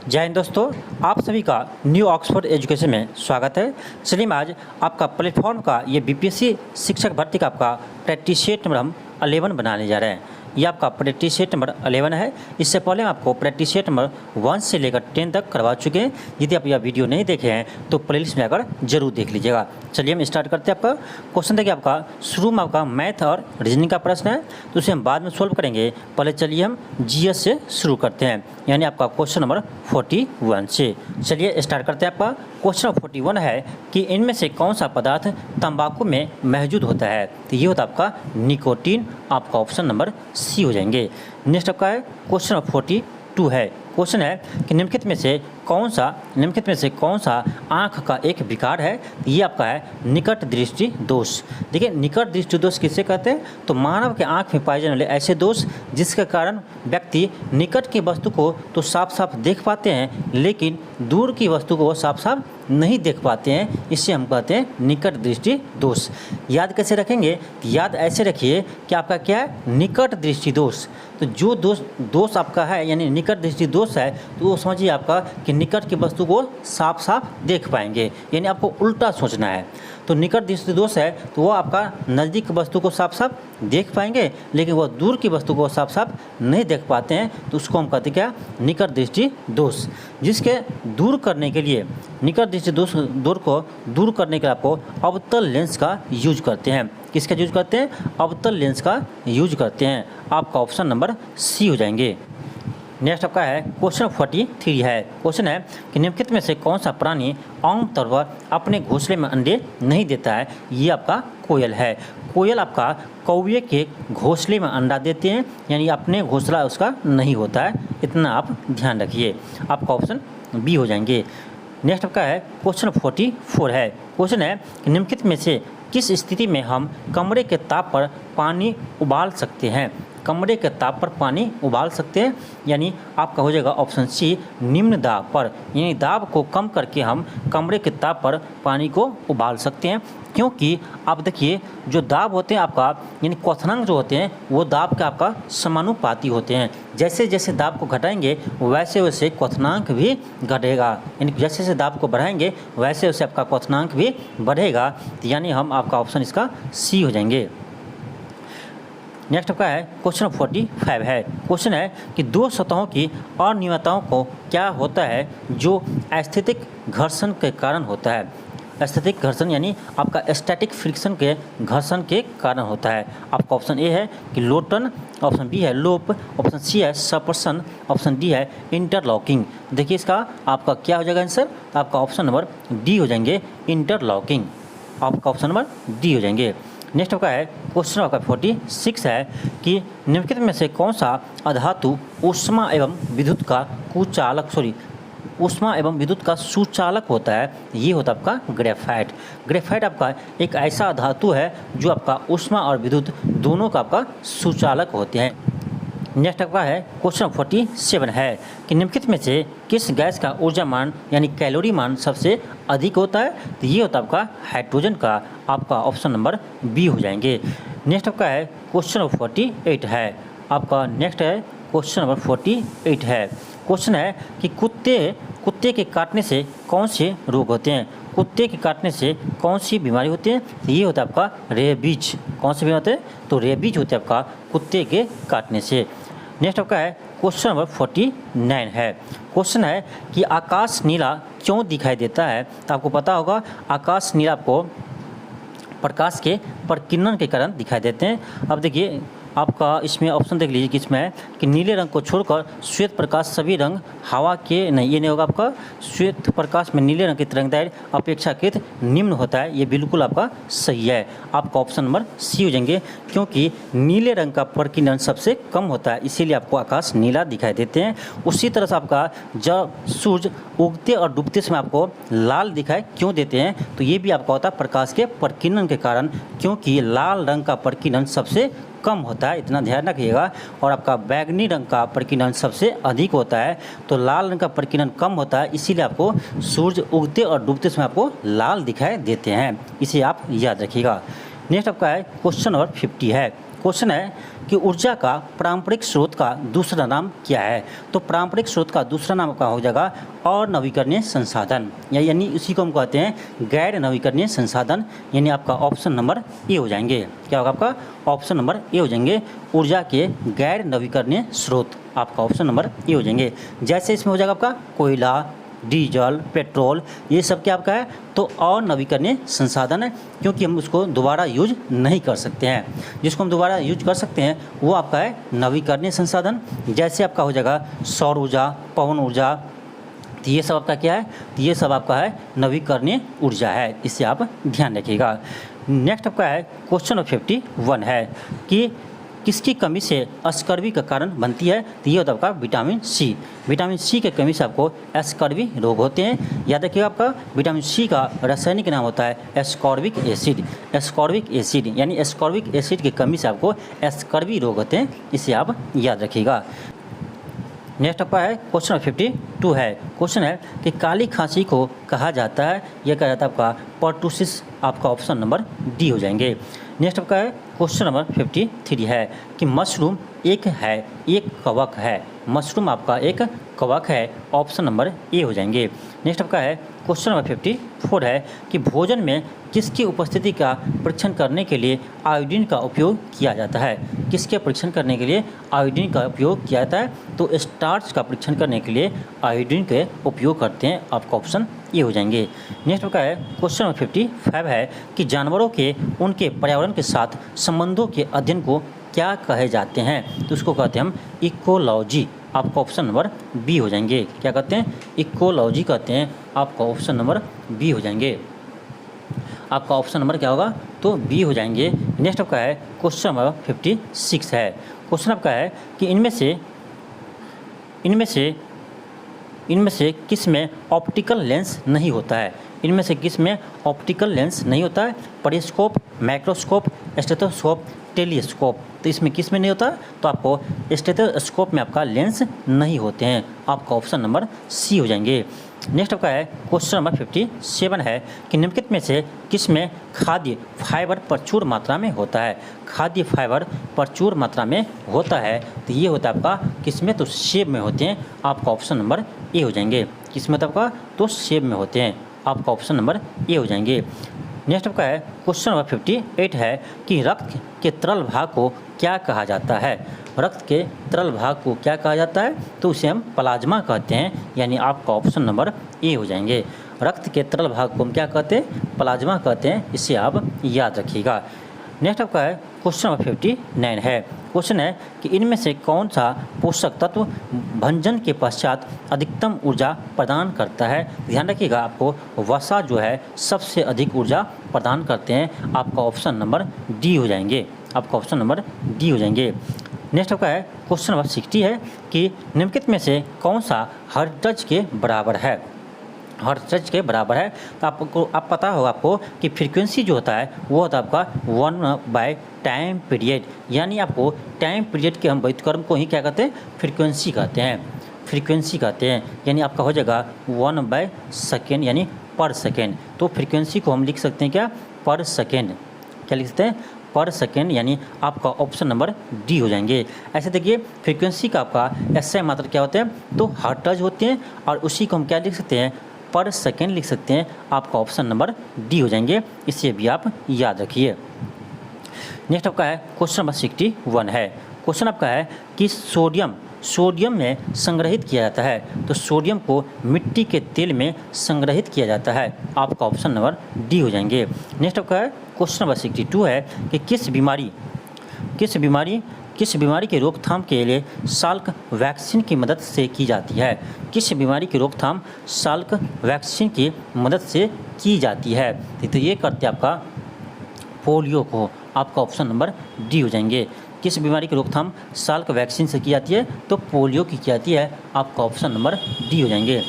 जय हिंद दोस्तों, आप सभी का न्यू ऑक्सफोर्ड एजुकेशन में स्वागत है। चलिए आज आपका प्लेटफॉर्म का ये बीपीएससी शिक्षक भर्ती का आपका प्रैक्टिस सेट नंबर हम 11 बनाने जा रहे हैं। ये आपका प्रैक्टिस सेट नंबर 11 है। इससे पहले हम आपको प्रैक्टिस सेट नंबर 1 से लेकर 10 तक करवा चुके हैं। यदि आप यह वीडियो नहीं देखे हैं तो प्लेलिस्ट में जाकर जरूर देख लीजिएगा। चलिए हम स्टार्ट करते हैं। आपका क्वेश्चन देखिए, आपका शुरू में आपका मैथ और रीजनिंग का प्रश्न है, तो उसे हम बाद में सोल्व करेंगे। पहले चलिए हम जीएस से शुरू करते हैं, यानी आपका क्वेश्चन नंबर 41 से। चलिए स्टार्ट करते हैं। आपका क्वेश्चन नंबर 41 है कि इनमें से कौन सा पदार्थ तंबाकू में मौजूद होता है। तो ये होता है आपका निकोटीन। आपका ऑप्शन नंबर सी हो जाएंगे। नेक्स्ट आपका है क्वेश्चन नंबर 42 है। क्वेश्चन है कि निम्नलिखित में से कौन सा आँख का एक विकार है। ये आपका है निकट दृष्टि दोष। देखिए, निकट दृष्टि दोष किसे कहते हैं, तो मानव के आँख में पाए जाने वाले ऐसे दोष जिसके कारण व्यक्ति निकट की वस्तु को तो साफ साफ देख पाते हैं, लेकिन दूर की वस्तु को वो साफ साफ नहीं देख पाते हैं। इससे हम कहते हैं निकट दृष्टि दोष। याद कैसे रखेंगे, याद ऐसे रखिए कि आपका क्या है, निकट दृष्टि दोष। तो जो दोष आपका है यानी निकट दृष्टि दोष है, तो वो समझिए आपका कि निकट की वस्तु को साफ साफ देख पाएंगे, यानी आपको उल्टा सोचना है। तो निकट दृष्टि दोष है तो वो आपका नज़दीक की वस्तु को साफ साफ देख पाएंगे, लेकिन वह दूर की वस्तु को साफ साफ नहीं देख पाते हैं, तो उसको हम कहते हैं क्या, निकट दृष्टि दोष। जिसके दूर करने के लिए, निकट दृष्टि दोष को दूर करने के लिए आपको अवतल लेंस का यूज करते हैं। किसका यूज करते हैं, अवतल लेंस का यूज करते हैं। आपका ऑप्शन नंबर सी हो जाएंगे। नेक्स्ट आपका है क्वेश्चन 43 है। क्वेश्चन है कि निम्नलिखित में से कौन सा प्राणी आमतौर पर अपने घोंसले में अंडे नहीं देता है। ये आपका कोयल है। कोयल आपका कौवे के घोंसले में अंडा देते हैं, यानी अपने घोंसला उसका नहीं होता है, इतना आप ध्यान रखिए। आपका ऑप्शन बी हो जाएंगे। नेक्स्ट आपका है क्वेश्चन 44 है। क्वेश्चन है कि निम्नलिखित में से किस स्थिति में हम कमरे के ताप पर पानी उबाल सकते हैं। कमरे के ताप पर पानी उबाल सकते हैं, यानी आपका हो जाएगा ऑप्शन सी निम्न दाब पर, यानी दाब को कम करके हम कमरे के ताप पर पानी को उबाल सकते हैं। क्योंकि आप देखिए, जो दाब होते हैं आपका यानी क्वथनांक जो होते हैं वो दाब के आपका समानुपाती होते हैं। जैसे जैसे दाब को घटाएंगे वैसे वैसे क्वथनांक भी घटेगा, यानी जैसे जैसे दाब को बढ़ाएंगे वैसे वैसे आपका क्वथनांक भी बढ़ेगा, यानी हम आपका ऑप्शन इसका सी हो जाएंगे। नेक्स्ट आपका है क्वेश्चन 45 है। क्वेश्चन है कि दो सतहों की अनियमितताओं को क्या होता है जो एस्थेटिक घर्षण के कारण होता है। एस्थेटिक घर्षण यानी आपका स्टैटिक फ्रिक्शन के घर्षण के कारण होता है। आपका ऑप्शन ए है कि लोटन, ऑप्शन बी है लोप, ऑप्शन सी है सपर्सन, ऑप्शन डी है इंटरलॉकिंग। देखिए इसका आपका क्या हो जाएगा आंसर, आपका ऑप्शन नंबर डी हो जाएंगे, इंटरलॉकिंग। आपका ऑप्शन नंबर डी हो जाएंगे। नेक्स्ट आपका है क्वेश्चन आपका 46 है कि निम्नलिखित में से कौन सा अधातु ऊष्मा एवं विद्युत का सुचालक होता है। ये होता है आपका ग्रेफाइट। ग्रेफाइट आपका एक ऐसा धातु है जो आपका ऊष्मा और विद्युत दोनों का आपका सुचालक होते हैं। नेक्स्ट आपका है क्वेश्चन 47 है कि निम्नलिखित में से किस गैस का ऊर्जा मान यानी कैलोरी मान सबसे अधिक होता है। तो ये होता है आपका हाइड्रोजन का। आपका ऑप्शन नंबर बी हो जाएंगे। नेक्स्ट आपका है क्वेश्चन नंबर 48 है। आपका नेक्स्ट है क्वेश्चन नंबर 48 है। क्वेश्चन है कि कुत्ते के काटने से कौन से रोग होते हैं। कुत्ते के काटने से कौन सी बीमारी होती है। तो ये होता है आपका रेबीज। कौन से बीमारी होते हैं, तो रेबीज होते हैं आपका कुत्ते के काटने से। नेक्स्ट आपका है क्वेश्चन नंबर 49 है। क्वेश्चन है कि आकाश नीला क्यों दिखाई देता है। तो आपको पता होगा आकाश नीला आपको प्रकाश के प्रकीर्णन के कारण दिखाई देते हैं। अब देखिए आपका इसमें ऑप्शन देख लीजिए कि इसमें है कि नीले रंग को छोड़कर श्वेत प्रकाश सभी रंग हवा के नहीं, ये नहीं होगा आपका। श्वेत प्रकाश में नीले रंग की तरंगदैर्घ्य अपेक्षाकृत निम्न होता है, ये बिल्कुल आपका सही है। आपका ऑप्शन नंबर सी हो जाएंगे, क्योंकि नीले रंग का प्रकीर्णन सबसे कम होता है, इसीलिए आपको आकाश नीला दिखाई देते हैं। उसी तरह से आपका जब सूर्य उगते और डूबते समय आपको लाल दिखाई क्यों देते हैं, तो ये भी आपका होता है प्रकाश के प्रकीर्णन के कारण, क्योंकि लाल रंग का प्रकीर्णन सबसे कम होता है, इतना ध्यान रखिएगा। और आपका बैगनी रंग का प्रकीर्णन सबसे अधिक होता है, तो लाल रंग का प्रकीर्णन कम होता है, इसीलिए आपको सूर्य उगते और डूबते समय आपको लाल दिखाई देते हैं, इसे आप याद रखिएगा। नेक्स्ट आपका है क्वेश्चन नंबर 50 है। क्वेश्चन है कि ऊर्जा का पारंपरिक स्रोत का दूसरा नाम क्या है। तो पारंपरिक स्रोत का दूसरा नाम का हो जाएगा और नवीकरणीय संसाधन, यानी इसी को हम कहते हैं गैर नवीकरणीय संसाधन, यानी आपका ऑप्शन नंबर ए हो जाएंगे। क्या होगा आपका? ऑप्शन नंबर ए हो जाएंगे, ऊर्जा के गैर नवीकरणीय स्रोत, आपका ऑप्शन नंबर ए हो जाएंगे। जैसे इसमें हो जाएगा आपका कोयला, डीजल, पेट्रोल, ये सब क्या आपका है तो और नवीकरणीय संसाधन है, क्योंकि हम उसको दोबारा यूज नहीं कर सकते हैं। जिसको हम दोबारा यूज कर सकते हैं वो आपका है नवीकरणीय संसाधन। जैसे आपका हो जाएगा सौर ऊर्जा, पवन ऊर्जा, तो ये सब आपका क्या है, तो ये सब आपका है नवीकरणीय ऊर्जा है, इससे आप ध्यान रखिएगा। नेक्स्ट आपका है क्वेश्चन नंबर 51 है कि किसकी कमी से स्कर्वी का कारण बनती है। तो ये होता है आपका विटामिन सी। विटामिन सी की कमी से आपको स्कर्वी रोग होते हैं। याद रखिएगा आपका विटामिन सी का रासायनिक नाम होता है एस्कॉर्बिक एसिड। एस्कॉर्बिक एसिड यानी एस्कॉर्बिक एसिड की कमी से आपको स्कर्वी रोग होते हैं, इसे आप याद रखिएगा। नेक्स्ट आपका है क्वेश्चन नंबर 52 है। क्वेश्चन है कि काली खांसी को कहा जाता है, यह कहा जाता है आपका पर्टूसिस, आपका ऑप्शन नंबर डी हो जाएंगे। नेक्स्ट आपका है क्वेश्चन नंबर 53 है कि मशरूम एक कवक है। मशरूम आपका एक कवक है, ऑप्शन नंबर ए हो जाएंगे। नेक्स्ट आपका है क्वेश्चन नंबर 54 है कि भोजन में किसकी उपस्थिति का परीक्षण करने के लिए आयोडीन का उपयोग किया जाता है। किसके परीक्षण करने के लिए आयोडीन का उपयोग किया जाता है, तो स्टार्च का परीक्षण करने के लिए आयोडीन के उपयोग करते हैं, आपका ऑप्शन ये हो जाएंगे। नेक्स्ट का है क्वेश्चन नंबर 55 है कि जानवरों के उनके पर्यावरण के साथ संबंधों के अध्ययन को क्या कहे जाते हैं, तो उसको कहते हैं हम इकोलॉजी, आपका ऑप्शन नंबर बी हो जाएंगे। क्या कहते हैं? इकोलॉजी कहते हैं, आपका ऑप्शन नंबर बी हो जाएंगे। आपका ऑप्शन नंबर क्या होगा तो बी हो जाएंगे। नेक्स्ट आपका है क्वेश्चन नंबर 56 है। क्वेश्चन आपका है कि इनमें से किस में ऑप्टिकल लेंस नहीं होता है। इनमें से किस में ऑप्टिकल लेंस नहीं होता है? Periscope, microscope, stethoscope, telescope. तो इसमें किस में नहीं होता? तो आपको स्टेथोस्कोप में आपका लेंस नहीं होते हैं, आपका ऑप्शन नंबर सी हो जाएंगे। नेक्स्ट आपका है क्वेश्चन नंबर 57 है कि निम्नलिखित में से किस में खाद्य फाइबर प्रचुर मात्रा में होता है। खाद्य फाइबर प्रचुर मात्रा में होता है, तो ये होता है आपका किस में, तो सेब में होते हैं, आपका ऑप्शन नंबर ए हो जाएंगे। किस में होता है आपका तो सेब में होते हैं, आपका ऑप्शन नंबर ए हो जाएंगे। नेक्स्ट आपका है क्वेश्चन नंबर 58 है कि रक्त के तरल भाग को क्या कहा जाता है। रक्त के तरल भाग को क्या कहा जाता है, तो उसे हम प्लाज्मा कहते हैं, यानी आपका ऑप्शन नंबर ए हो जाएंगे। रक्त के तरल भाग को हम क्या कहते हैं? प्लाज्मा कहते हैं, इसे आप याद रखिएगा। नेक्स्ट आपका है क्वेश्चन नंबर 59 है। क्वेश्चन है कि इनमें से कौन सा पोषक तत्व भंजन के पश्चात अधिकतम ऊर्जा प्रदान करता है। ध्यान रखिएगा, आपको वसा जो है सबसे अधिक ऊर्जा प्रदान करते हैं, आपका ऑप्शन नंबर डी हो जाएंगे। आपका ऑप्शन नंबर डी हो जाएंगे। नेक्स्ट आपका है क्वेश्चन नंबर 60 है कि निम्नलिखित में से कौन सा हर्ट्ज के बराबर है। हर्ट्ज के बराबर है, तो आपको पता होगा आपको कि फ्रीक्वेंसी जो होता है वो होता है आपका 1 टाइम पीरियड, यानी आपको टाइम पीरियड के हम व्युत्क्रम को ही क्या कहते हैं? फ्रीक्वेंसी कहते हैं। फ्रीक्वेंसी कहते हैं, यानी आपका हो जाएगा 1/सेकेंड, यानी पर सेकेंड। तो फ्रीक्वेंसी को हम लिख सकते हैं क्या? पर सेकेंड। क्या लिख सकते हैं? पर सेकेंड, यानी आपका ऑप्शन नंबर डी हो जाएंगे। ऐसे देखिए फ्रीक्वेंसी का आपका एसआई मात्रा क्या होते हैं, तो हर्ट्ज होते हैं, और उसी को हम क्या लिख सकते हैं? पर सेकेंड लिख सकते हैं, आपका ऑप्शन नंबर डी हो जाएंगे, इसे भी आप याद रखिए। नेक्स्ट आपका है क्वेश्चन नंबर 61 है। क्वेश्चन आपका है कि सोडियम में संग्रहित किया जाता है, तो सोडियम को मिट्टी के तेल में संग्रहित किया जाता है, आपका ऑप्शन नंबर डी हो जाएंगे। नेक्स्ट आपका है क्वेश्चन नंबर 62 है कि किस बीमारी की रोकथाम के लिए साल्क वैक्सीन की मदद से की जाती है। किस बीमारी की रोकथाम साल्क वैक्सीन की मदद से की जाती है, तो ये करते हैं आपका पोलियो को, आपका ऑप्शन नंबर डी हो जाएंगे। किस बीमारी की रोकथाम साल्क वैक्सीन से की जाती है, तो पोलियो की जाती है, आपका ऑप्शन नंबर डी हो जाएंगे।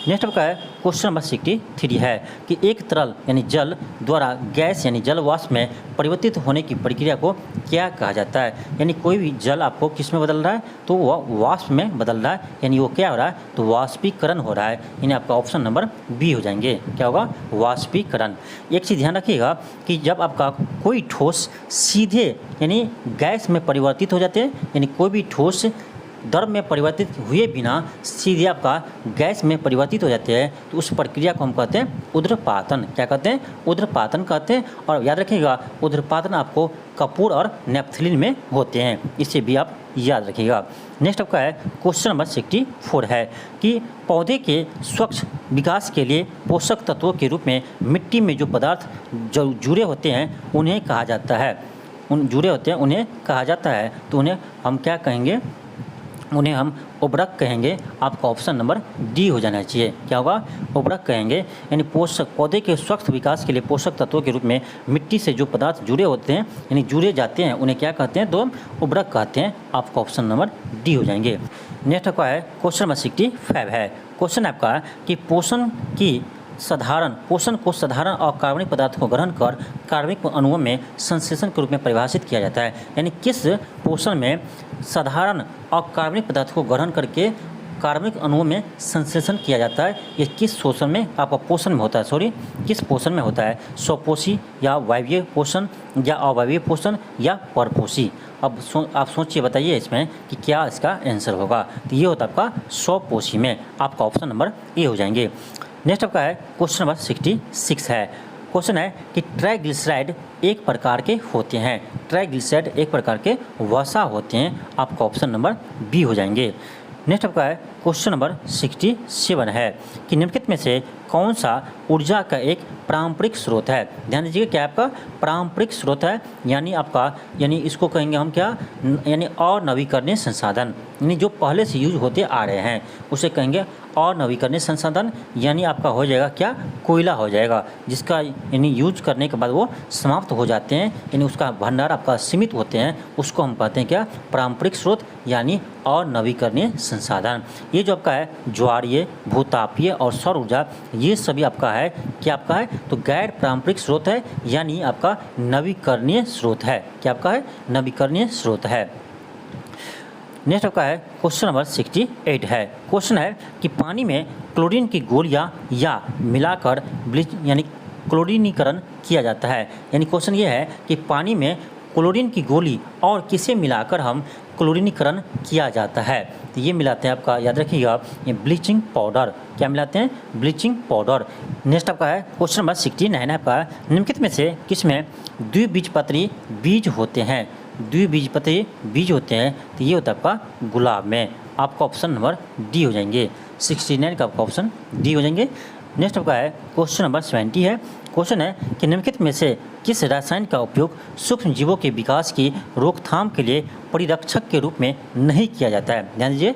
नेक्स्ट आपका है क्वेश्चन नंबर 63 है कि एक तरल यानी जल द्वारा गैस यानी जल वाष्प में परिवर्तित होने की प्रक्रिया को क्या कहा जाता है। यानी कोई भी जल आपको किस में बदल रहा है, तो वह वाष्प में बदल रहा है, यानी वो क्या हो रहा है, तो वाष्पीकरण हो रहा है। यानी आपका ऑप्शन नंबर बी हो जाएंगे, क्या होगा, वाष्पीकरण। एक चीज़ ध्यान रखिएगा कि जब आपका कोई ठोस सीधे यानी गैस में परिवर्तित हो जाते हैं, यानी कोई भी ठोस द्रव में परिवर्तित हुए बिना सीधे आपका गैस में परिवर्तित हो जाते हैं, तो उस प्रक्रिया को हम कहते हैं ऊर्ध्वपातन। क्या कहते हैं, ऊर्ध्वपातन कहते हैं। और याद रखिएगा ऊर्ध्वपातन आपको कपूर और नेपथलीन में होते हैं, इसे भी आप याद रखिएगा। नेक्स्ट आपका है क्वेश्चन नंबर 64 है कि पौधे के स्वच्छ विकास के लिए पोषक तत्वों के रूप में मिट्टी में जो पदार्थ जो जुड़े होते हैं उन्हें कहा जाता है, उन्हें कहा जाता है। तो उन्हें हम क्या कहेंगे, उन्हें हम उर्वरक कहेंगे। आपका ऑप्शन नंबर डी हो जाना चाहिए, क्या होगा, उर्वरक कहेंगे। यानी पोषक पौधे के स्वस्थ विकास के लिए पोषक तत्वों के रूप में मिट्टी से जो पदार्थ जुड़े होते हैं यानी जुड़े जाते हैं उन्हें क्या कहते हैं, तो हम उर्वरक कहते हैं। आपका ऑप्शन नंबर डी हो जाएंगे। नेक्स्ट आपका है क्वेश्चन नंबर 65 है। क्वेश्चन आपका कि पोषण को साधारण अकार्बनिक पदार्थ को ग्रहण कर कार्बनिक अणुओं में संश्लेषण के रूप में परिभाषित किया जाता है। यानी किस पोषण में साधारण अकार्बनिक पदार्थ को ग्रहण करके कार्बनिक अणुओं में संश्लेषण किया जाता है, ये किस पोषण में आपका पोषण में होता है, किस पोषण में होता है, स्वपोषी या वायवीय पोषण या अवायवीय पोषण या परपोषी। अब आप सोचिए, बताइए इसमें कि क्या इसका आंसर होगा। तो ये होता है आपका स्वपोषी में। आपका ऑप्शन नंबर ए हो जाएंगे। नेक्स्ट आपका है क्वेश्चन नंबर 66 है। क्वेश्चन है कि ट्राइग्लिसराइड एक प्रकार के होते हैं, ट्राइग्लिसराइड एक प्रकार के वसा होते हैं। आपका ऑप्शन नंबर बी हो जाएंगे। नेक्स्ट आपका है क्वेश्चन नंबर 67 है कि निम्नलिखित में से कौन सा ऊर्जा का एक पारंपरिक स्रोत है। ध्यान दीजिएगा, क्या आपका पारंपरिक स्रोत है, यानी इसको कहेंगे हम क्या, यानी अनवीकरणीय संसाधन, यानी जो पहले से यूज होते आ रहे हैं उसे कहेंगे अनवीकरणीय संसाधन। यानी आपका हो जाएगा क्या, कोयला हो जाएगा, जिसका यानी यूज करने के बाद वो समाप्त हो जाते हैं, यानी उसका भंडार आपका सीमित होते हैं, उसको हम कहते हैं क्या, पारंपरिक स्रोत यानी अनवीकरणीय संसाधन। ये जो आपका है ज्वारीय, भूतापीय और सौर ऊर्जा, ये सभी आपका है क्या, आपका है तो गैर पारंपरिक स्रोत है, यानी आपका नवीकरणीय स्रोत है। क्या आपका है, नवीकरणीय स्रोत है। नेक्स्ट आपका है क्वेश्चन नंबर 68 है। क्वेश्चन है कि पानी में क्लोरीन की गोलियां या मिलाकर ब्लीच यानी क्लोरीनीकरण किया जाता है। यानी क्वेश्चन ये है कि पानी में क्लोरीन की गोली और किसे मिलाकर हम क्लोरीनीकरण किया जाता है। तो ये मिलाते हैं आपका, याद रखिएगा, ये ब्लीचिंग पाउडर। क्या मिलाते हैं, ब्लीचिंग पाउडर। नेक्स्ट आपका है क्वेश्चन नंबर 69 है आपका, निम्नलिखित में से किसमें द्विबीजपत्री बीज होते हैं, द्विबीजपत्री बीज होते हैं। तो ये होता है आपका गुलाब में। आपका ऑप्शन नंबर डी हो जाएंगे, 69 का आपका ऑप्शन डी हो जाएंगे। नेक्स्ट आपका है क्वेश्चन नंबर 70 है। क्वेश्चन है कि निम्नलिखित में से किस रसायन का उपयोग सूक्ष्म जीवों के विकास की रोकथाम के लिए परिरक्षक के रूप में नहीं किया जाता है। ध्यान दीजिए,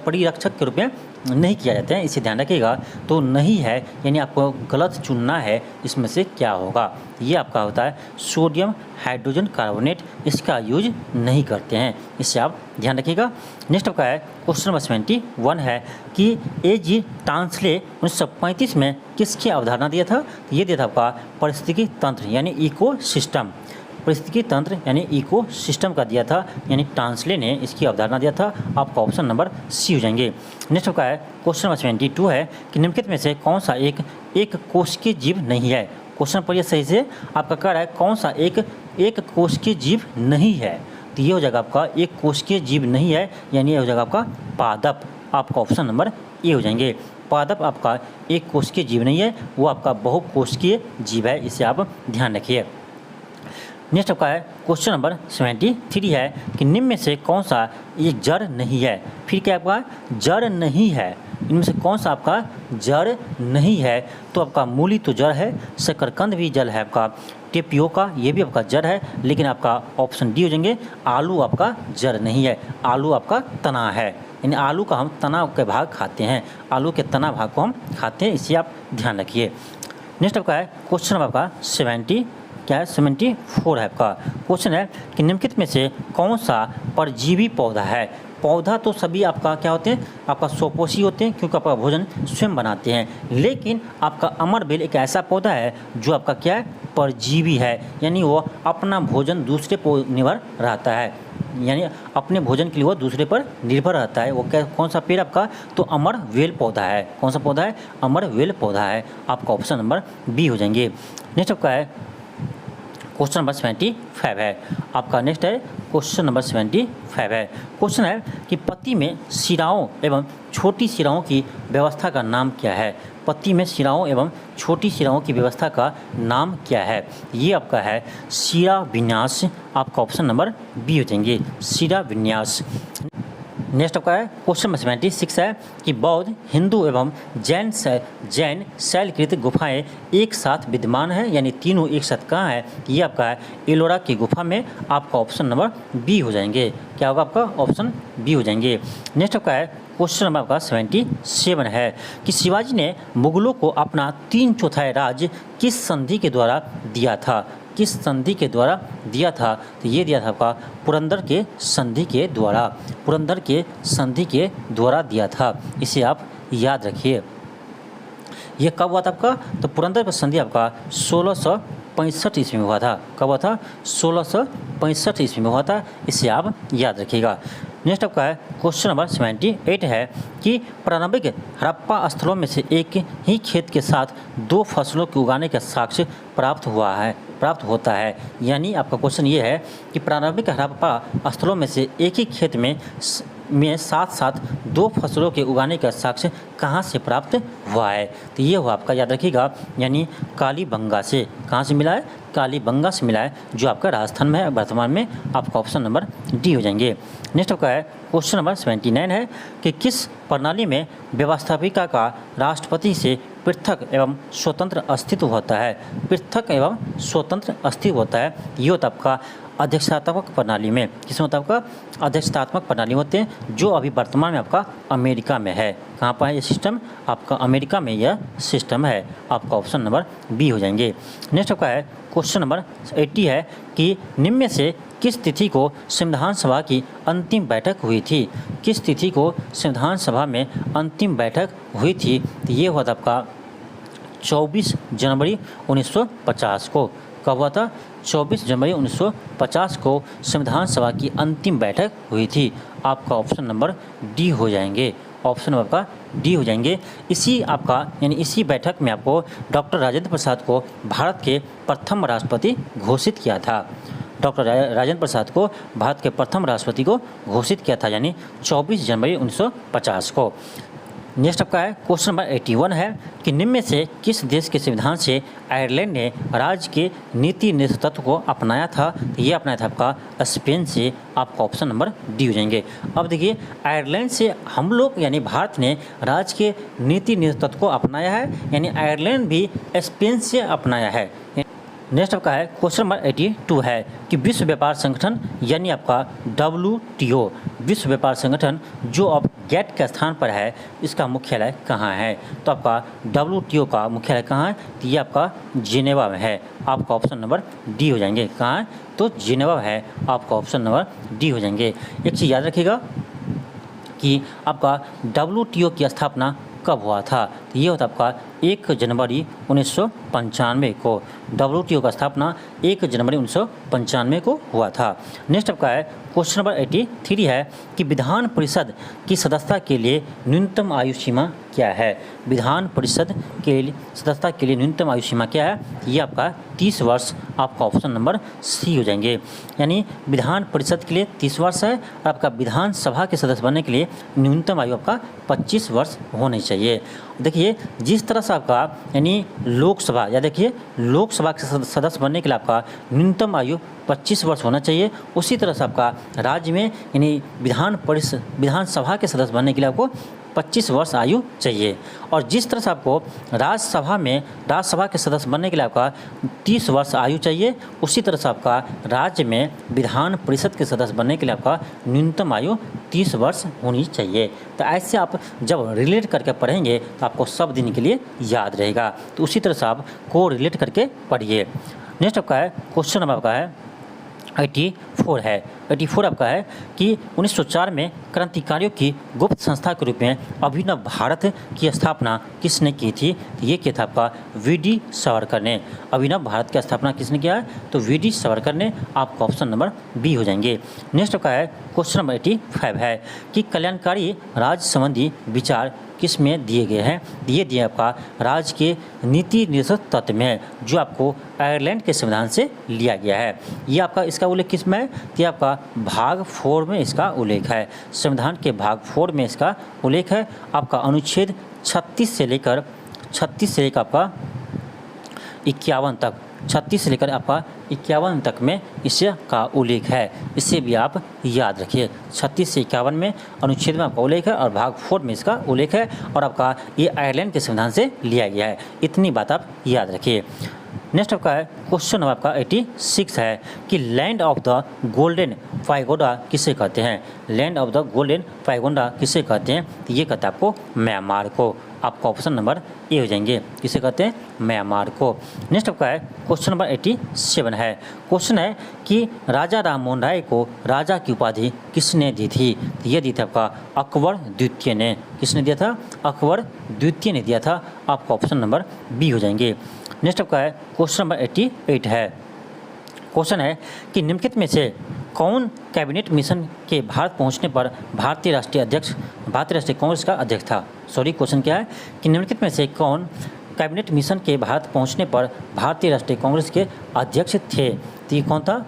परिरक्षक के रूप में नहीं किया जाता है, इसे ध्यान रखिएगा। तो नहीं है, यानी आपको गलत चुनना है, इसमें से क्या होगा। ये आपका होता है सोडियम हाइड्रोजन कार्बोनेट, इसका यूज नहीं करते हैं, इससे आप ध्यान रखिएगा। नेक्स्ट आपका है क्वेश्चन नंबर 71 है कि ए.जी. टांसले 1935 में किसकी अवधारणा दिया था। ये दिया था आपका पारिस्थितिकी तंत्र यानी इकोसिस्टम, पारिस्थितिकी तंत्र यानी इकोसिस्टम का दिया था, यानी टांसले ने इसकी अवधारणा दिया था। आपका ऑप्शन नंबर सी हो जाएंगे। नेक्स्ट आपका है क्वेश्चन नंबर 72 है कि निम्नलिखित में से कौन सा एक कोशिकीय जीव नहीं है। क्वेश्चन पढ़िए सही से, आपका कह रहा है कौन सा एक कोशिकीय जीव नहीं है। तो ये हो जाएगा आपका एक कोशिकीय जीव नहीं है, यानी ये हो जाएगा आपका पादप। आपका ऑप्शन नंबर ए हो जाएंगे। पादप आपका एक कोशिकीय जीव नहीं है, वो आपका बहुकोशिकीय जीव है, इसे आप ध्यान रखिए। नेक्स्ट आपका है क्वेश्चन नंबर 73 है कि निम्न में से कौन सा ये जड़ नहीं है। फिर क्या आपका जड़ नहीं है, इनमें से कौन सा आपका जड़ नहीं है। तो आपका मूली तो जड़ है, शकरकंद भी जड़ है, आपका टेपियोका ये भी आपका जड़ है, लेकिन आपका ऑप्शन डी हो जाएंगे। आलू आपका जड़ नहीं है, आलू आपका तना है, यानी आलू का हम तना के भाग खाते हैं, आलू के तना भाग को हम खाते हैं, इसे आप ध्यान रखिए। नेक्स्ट आपका है क्वेश्चन आपका 74 है आपका। क्वेश्चन है कि निम्नलिखित में से कौन सा परजीवी पौधा है। पौधा तो सभी आपका क्या होते हैं, आपका स्वपोषी होते हैं क्योंकि आपका भोजन स्वयं बनाते हैं, लेकिन आपका अमर बेल एक ऐसा पौधा है जो आपका क्या है, परजीवी है, यानी वो अपना भोजन दूसरे पर निर्भर रहता है, यानी अपने भोजन के लिए वो दूसरे पर निर्भर रहता है। वो क्या, कौन सा पेड़ आपका, तो अमर वेल पौधा है। कौन सा पौधा है, अमर वेल पौधा है। आपका ऑप्शन नंबर बी हो जाएंगे। नेक्स्ट आपका है क्वेश्चन नंबर 75 है। आपका नेक्स्ट है क्वेश्चन नंबर 75 है। क्वेश्चन है कि पत्ती में शिराओं एवं छोटी शिराओं की व्यवस्था का नाम क्या है। पत्ती में शिराओं एवं छोटी शिराओं की व्यवस्था का नाम क्या है। ये आपका है शिरा विन्यास। आपका ऑप्शन नंबर बी हो जाएंगे, शिरा विन्यास। नेक्स्ट आपका है क्वेश्चन नंबर 76 है कि बौद्ध, हिंदू एवं जैन शैलकृत गुफाएं एक साथ विद्यमान है, यानी तीनों एक साथ कहाँ है। ये आपका है एलोरा की गुफा में। आपका ऑप्शन नंबर बी हो जाएंगे। क्या होगा आपका, ऑप्शन बी हो जाएंगे। नेक्स्ट आपका है क्वेश्चन नंबर आपका 77 है कि शिवाजी ने मुगलों को अपना 3/4 राज्य किस संधि के द्वारा दिया था। किस संधि के द्वारा दिया था, तो ये दिया था आपका पुरंदर के संधि के द्वारा। पुरंदर के संधि के द्वारा दिया था, इसे आप याद रखिए। ये कब हुआ था आपका, तो पुरंदर का संधि आपका 1665 ईस्वी में हुआ था। कब हुआ था, 1665 ईस्वी में हुआ था, इसे आप याद रखिएगा। नेक्स्ट आपका है क्वेश्चन नंबर 78 है कि प्रारंभिक हड़प्पा स्थलों में से एक ही खेत के साथ 2 फसलों के उगाने का साक्ष्य प्राप्त होता है। यानी आपका क्वेश्चन ये है कि प्रारंभिक हड़प्पा स्थलों में से एक ही खेत में साथ साथ 2 फसलों के उगाने का साक्ष्य कहाँ से प्राप्त हुआ है, तो ये हुआ आपका, याद रखिएगा, यानी कालीबंगा से। कहाँ से मिला है, कालीबंगा से मिला है, जो आपका राजस्थान में है वर्तमान में। आपका ऑप्शन नंबर डी हो जाएंगे। नेक्स्ट आपका है क्वेश्चन नंबर 79 है कि किस प्रणाली में व्यवस्थापिका का राष्ट्रपति से पृथक एवं स्वतंत्र अस्तित्व होता है। पृथक एवं स्वतंत्र अस्तित्व होता है, ये होता है आपका अध्यक्षतात्मक प्रणाली में। किसमें होता है आपका, अध्यक्षतात्मक प्रणाली होते हैं, जो अभी वर्तमान में आपका अमेरिका में है। कहाँ पर है ये सिस्टम, आपका अमेरिका में यह सिस्टम है। आपका ऑप्शन नंबर बी हो जाएंगे। नेक्स्ट आपका है क्वेश्चन नंबर 80 है कि निम्न में से किस तिथि को संविधान सभा की अंतिम बैठक हुई थी। किस तिथि को संविधान सभा में अंतिम बैठक हुई थी, तो ये हुआ था आपका 24 जनवरी 1950 को। कब हुआ था, 24 जनवरी 1950 को संविधान सभा की अंतिम बैठक हुई थी। आपका ऑप्शन नंबर डी हो जाएंगे। ऑप्शन नंबर आपका डी हो जाएंगे। इसी आपका यानी इसी बैठक में आपको डॉक्टर राजेंद्र प्रसाद को भारत के प्रथम राष्ट्रपति घोषित किया था। डॉक्टर राजेंद्र प्रसाद को भारत के प्रथम राष्ट्रपति को घोषित किया था, यानी 24 जनवरी 1950 को। नेक्स्ट आपका है क्वेश्चन नंबर 81 है कि निम्न में से किस देश के संविधान से आयरलैंड ने राज्य के नीति नेतृत्व को अपनाया था। ये अपनाया था आपका स्पेन से। आपका ऑप्शन नंबर डी हो जाएंगे। अब देखिए, आयरलैंड से हम लोग यानी भारत ने राज्य के नीति नेतृत्व को अपनाया है, यानी आयरलैंड भी स्पेन से अपनाया है। नेक्स्ट आपका है क्वेश्चन नंबर 82 है कि विश्व व्यापार संगठन यानी आपका WTO, विश्व व्यापार संगठन जो अब गेट के स्थान पर है, इसका मुख्यालय कहाँ है। तो आपका WTO का मुख्यालय कहाँ है, तो ये आपका जिनेवा में है। आपका ऑप्शन नंबर डी हो जाएंगे। कहाँ है, तो जिनेवा है। आपका ऑप्शन नंबर डी हो जाएंगे। एक चीज़ याद रखिएगा कि आपका WTO की स्थापना कब हुआ था, तो ये होता आपका 1 जनवरी 1995 को। WTO का स्थापना 1 जनवरी 1995 को हुआ था। नेक्स्ट आपका है क्वेश्चन नंबर 83 है कि विधान परिषद की सदस्यता के लिए न्यूनतम आयु सीमा क्या है। विधान परिषद के लिए सदस्यता के लिए न्यूनतम आयु सीमा क्या है, ये आपका 30 वर्ष। आपका ऑप्शन नंबर सी हो जाएंगे। यानी विधान परिषद के लिए 30 वर्ष है और आपका विधानसभा के सदस्य बनने के लिए न्यूनतम आयु आपका 25 वर्ष होनी चाहिए। देखिए, जिस तरह से आपका यानी लोकसभा या देखिए लोकसभा के सदस्य बनने के लिए आपका न्यूनतम आयु 25 वर्ष होना चाहिए, उसी तरह से आपका राज्य में यानी विधानसभा के सदस्य बनने के लिए आपको 25 वर्ष आयु चाहिए। और जिस तरह से आपको राज्यसभा के सदस्य बनने के लिए आपका 30 वर्ष आयु चाहिए, उसी तरह से आपका राज्य में विधान परिषद के सदस्य बनने के लिए आपका न्यूनतम आयु 30 वर्ष होनी चाहिए। तो ऐसे आप जब रिलेट करके पढ़ेंगे तो आपको सब दिन के लिए याद रहेगा। तो उसी तरह से आप को रिलेट करके पढ़िए। नेक्स्ट आपका है क्वेश्चन नंबर आपका है 84 है। 84 आपका है कि 1904 में क्रांतिकारियों की गुप्त संस्था के रूप में अभिनव भारत की स्थापना किसने की थी? तो ये किया था आपका वी.डी. सावरकर ने। अभिनव भारत की स्थापना किसने किया है? तो वी.डी. सावरकर ने। आपका ऑप्शन नंबर बी हो जाएंगे। नेक्स्ट आपका है क्वेश्चन नंबर 85 है कि कल्याणकारी राज्य संबंधी विचार किस में दिए गए हैं? ये दिए आपका राज्य के नीति निर्देशक तत्व में है, जो आपको आयरलैंड के संविधान से लिया गया है। ये आपका इसका उल्लेख किस में है? तो ये आपका भाग 4 में इसका उल्लेख है। संविधान के भाग 4 में इसका उल्लेख है। आपका अनुच्छेद 36 से लेकर आपका 51 तक, 36 से लेकर आपका 51 तक में इसे का उल्लेख है। इसे भी आप याद रखिए। 36 से 51 में अनुच्छेद में आपका उल्लेख है और भाग 4 में इसका उल्लेख है और आपका ये आयरलैंड के संविधान से लिया गया है। इतनी बात आप याद रखिए। नेक्स्ट आपका है क्वेश्चन नंबर आपका 86 है कि land of the golden pagoda किसे कहते हैं? Land of the golden pagoda किसे कहते हैं? तो ये कहते हैं आपको म्यांमार को। आपका ऑप्शन नंबर ए हो जाएंगे। किसे कहते हैं? म्यांमार को। नेक्स्ट आपका है क्वेश्चन नंबर 87 है। क्वेश्चन है कि राजा राम मोहन राय को राजा की उपाधि किसने दी थी? तो ये दी थी आपका अकबर द्वितीय ने। किसने दिया था? अकबर द्वितीय ने दिया था। आपका ऑप्शन नंबर बी हो जाएंगे। नेक्स्ट आपका है क्वेश्चन नंबर 88 है। क्वेश्चन है कि निम्नलिखित में से कौन कैबिनेट मिशन के भारत पहुंचने पर भारतीय राष्ट्रीय कांग्रेस का अध्यक्ष था? क्वेश्चन क्या है कि निम्नलिखित में से कौन कैबिनेट मिशन के भारत पहुंचने पर भारतीय राष्ट्रीय कांग्रेस के अध्यक्ष थे? तो ये कौन था?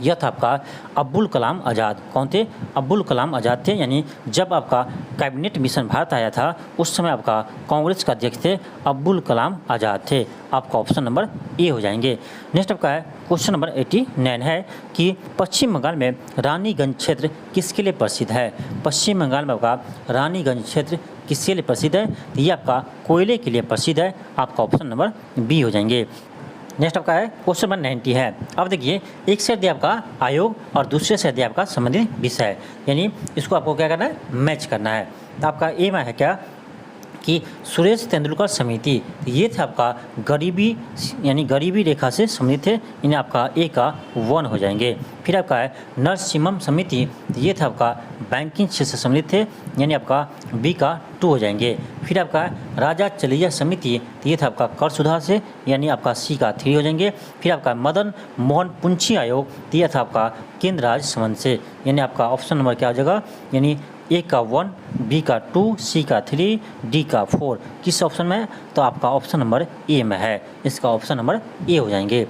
यह था आपका अब्दुल कलाम आज़ाद। कौन थे? अब्दुल कलाम आज़ाद थे। यानी जब आपका कैबिनेट मिशन भारत आया था उस समय आपका कांग्रेस का अध्यक्ष थे अब्दुल कलाम आज़ाद थे। आपका ऑप्शन नंबर ए हो जाएंगे। नेक्स्ट आपका है क्वेश्चन नंबर 89 है कि पश्चिम बंगाल में रानीगंज क्षेत्र किसके लिए प्रसिद्ध है? पश्चिम बंगाल में आपका रानीगंज क्षेत्र किसके लिए प्रसिद्ध है? ये आपका कोयले के लिए प्रसिद्ध है। आपका ऑप्शन नंबर बी हो जाएंगे। नेक्स्ट आपका है क्वेश्चन नंबर 90 है। अब देखिए, एक से दिया आपका आयोग और दूसरे से दिया आपका संबंधित विषय, यानी इसको आपको क्या करना है? मैच करना है। तो आपका एम है क्या कि सुरेश तेंदुलकर समिति, ये थे आपका गरीबी रेखा से संबंधित थे, इन्हें आपका ए का 1 हो जाएंगे। फिर आपका है नरसिम्हम समिति, ये था आपका बैंकिंग क्षेत्र से संबंधित थे, यानी आपका बी का 2 हो जाएंगे। फिर आपका राजा चलिया समिति, ये था आपका कर सुधार से, यानी आपका सी का 3 हो जाएंगे। फिर आपका मदन मोहन पुंछी आयोग, ये था आपका केंद्र राज्य संबंध से, यानी आपका ऑप्शन नंबर क्या हो जाएगा? यानी ए का 1, बी का 2, सी का 3, डी का 4। किस ऑप्शन में? तो आपका ऑप्शन नंबर ए में है। इसका ऑप्शन नंबर ए हो जाएंगे।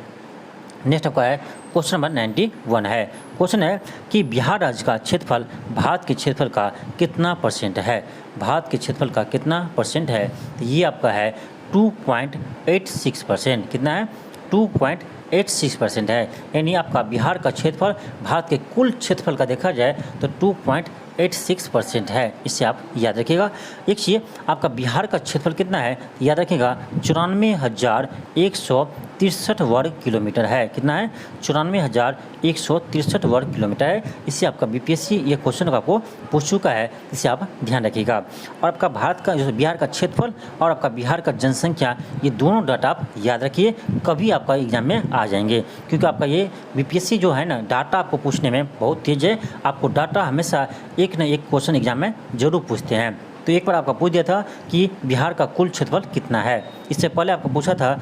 नेक्स्ट आपका है क्वेश्चन नंबर 91 है। क्वेश्चन है कि बिहार राज्य का क्षेत्रफल भारत के क्षेत्रफल का कितना % है? भारत के क्षेत्रफल का कितना % है? तो ये आपका है 2.86%। कितना है? 2.86% है। यानी आपका बिहार का क्षेत्रफल भारत के कुल क्षेत्रफल का देखा जाए तो 2.86% है। इससे आप याद रखिएगा। एक चीज़, आपका बिहार का क्षेत्रफल कितना है? याद रखिएगा 94,163 वर्ग किलोमीटर है। कितना है? 94,163 वर्ग किलोमीटर है। इससे आपका बीपीएससी ये क्वेश्चन आपको पूछ चुका है, इसे आप ध्यान रखिएगा। और आपका भारत का जो बिहार का क्षेत्रफल और आपका बिहार का जनसंख्या, ये दोनों डाटा आप याद रखिए, कभी आपका एग्जाम में आ जाएंगे। क्योंकि आपका ये बीपीएससी जो है ना, डाटा आपको पूछने में बहुत तेज है। आपको डाटा हमेशा एक न एक क्वेश्चन एग्जाम में जरूर पूछते हैं। तो एक बार आपका पूछ दिया था कि बिहार का कुल क्षेत्रफल कितना है। इससे पहले आपको पूछा था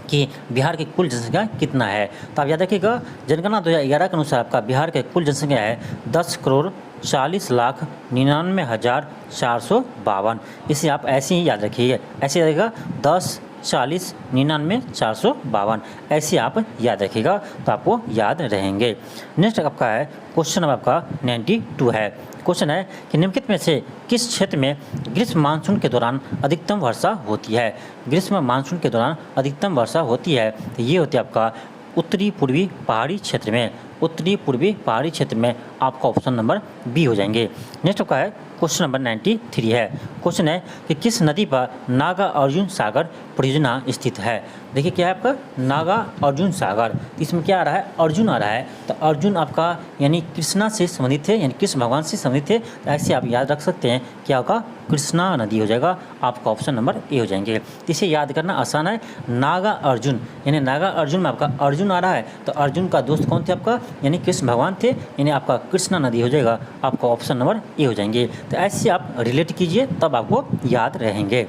कि बिहार की कुल जनसंख्या कितना है। तो आप याद रखिएगा, जनगणना 2011 के अनुसार आपका बिहार की कुल जनसंख्या है 10,40,99,452। इसे आप ऐसे ही याद रखिए। ऐसे याद 10,40,99,452 ऐसे आप याद रखिएगा, तो आपको याद रहेंगे। नेक्स्ट आपका है क्वेश्चन नंबर आपका 92 है। क्वेश्चन है कि निम्नलिखित में से किस क्षेत्र में ग्रीष्म मानसून के दौरान अधिकतम वर्षा होती है? ग्रीष्म मानसून के दौरान अधिकतम वर्षा होती है, तो ये होती है आपका उत्तरी पूर्वी पहाड़ी क्षेत्र में। उत्तरी पूर्वी पहाड़ी क्षेत्र में आपका ऑप्शन नंबर बी हो जाएंगे। नेक्स्ट आपका है क्वेश्चन नंबर 93 है। क्वेश्चन है कि किस नदी पर नागा अर्जुन सागर परियोजना स्थित है? देखिए क्या है आपका नागा अर्जुन सागर, इसमें क्या आ रहा है अर्जुन आ रहा है, तो अर्जुन आपका यानी कृष्णा से संबंधित है, यानी कृष्ण भगवान से संबंधित है, तो ऐसे आप याद रख सकते हैं क्या होगा कृष्णा नदी हो जाएगा, आपका ऑप्शन नंबर ए हो जाएंगे। इसे याद करना आसान है, नागा अर्जुन यानी नागा अर्जुन में आपका अर्जुन आ रहा है, तो अर्जुन का दोस्त कौन थे आपका यानी कृष्ण भगवान थे, यानी आपका कृष्णा नदी हो जाएगा, आपका ऑप्शन नंबर ए हो जाएंगे। तो ऐसे आप रिलेट कीजिए तब आपको याद रहेंगे।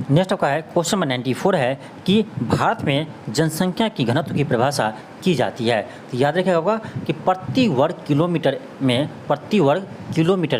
नेक्स्ट आपका है क्वेश्चन नंबर 94 है कि भारत में जनसंख्या की घनत्व की परिभाषा की जाती है। तो याद रखिएगा होगा कि प्रति वर्ग किलोमीटर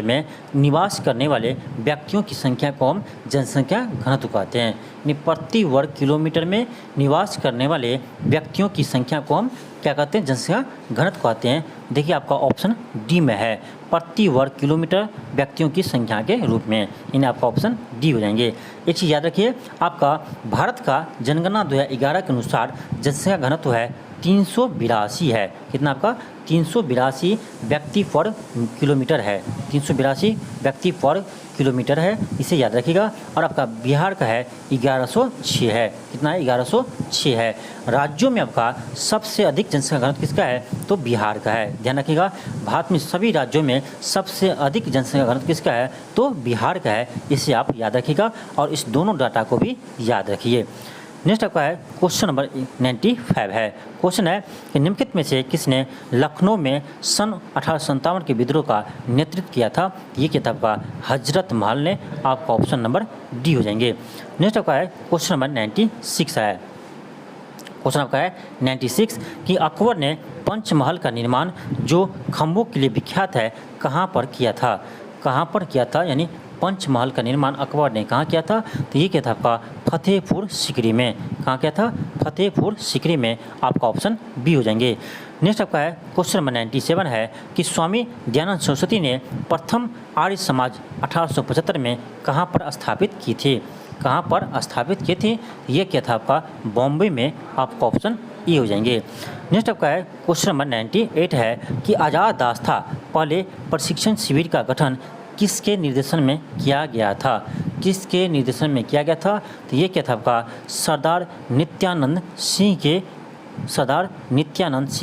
में निवास करने वाले व्यक्तियों की संख्या को हम जनसंख्या घनत्व कहते हैं, यानी प्रति वर्ग किलोमीटर में निवास करने वाले व्यक्तियों की संख्या को हम क्या कहते हैं जनसंख्या घनत्व कहते हैं। देखिए आपका ऑप्शन डी में है प्रति वर्ग किलोमीटर व्यक्तियों की संख्या के रूप में, यानी आपका ऑप्शन डी हो जाएंगे। एक चीज़ याद रखिए आपका भारत का जनगणना 2011 के अनुसार जनसंख्या घनत्व है 382 है, कितना आपका 382 व्यक्ति पर किलोमीटर है, 382 व्यक्ति पर किलोमीटर है, इसे याद रखिएगा। और आपका बिहार का है 1106 है, कितना है 1106 है। राज्यों में आपका सबसे अधिक जनसंख्या घनत्व किसका है तो बिहार का है, ध्यान रखिएगा भारत में सभी राज्यों में सबसे अधिक जनसंख्या घनत्व किसका है तो बिहार का है, इसे आप याद रखिएगा और इस दोनों डाटा को भी याद रखिए। नेक्स्ट आपका है क्वेश्चन नंबर 95 है। क्वेश्चन है कि निम्नलिखित में से किसने लखनऊ में सन 1857 के विद्रोह का नेतृत्व किया था। ये क्या था आपका हजरत महल ने, आपका ऑप्शन नंबर डी हो जाएंगे। नेक्स्ट आपका है क्वेश्चन नंबर 96 है। क्वेश्चन आपका है 96 कि अकबर ने पंचमहल का निर्माण जो खंभों के लिए विख्यात है कहाँ पर किया था, कहाँ पर किया था, यानी पंचमहल का निर्माण अकबर ने कहाँ किया था तो ये क्या था आपका फतेहपुर सीकरी में, कहाँ किया था फतेहपुर सीकरी में, आपका ऑप्शन बी हो जाएंगे। नेक्स्ट आपका है क्वेश्चन नंबर 97 है कि स्वामी दयानंद सरस्वती ने प्रथम आर्य समाज 1875 में कहाँ पर स्थापित की थी, कहाँ पर स्थापित किए थे, ये क्या था आपका बॉम्बे में, आपका ऑप्शन ए हो जाएंगे। नेक्स्ट आपका है क्वेश्चन नंबर 98 है कि आज़ाद रास्ता पहले प्रशिक्षण शिविर का गठन किसके निर्देशन में किया गया था, किसके निर्देशन में किया गया था तो ये क्या था आपका सरदार नित्यानंद सिंह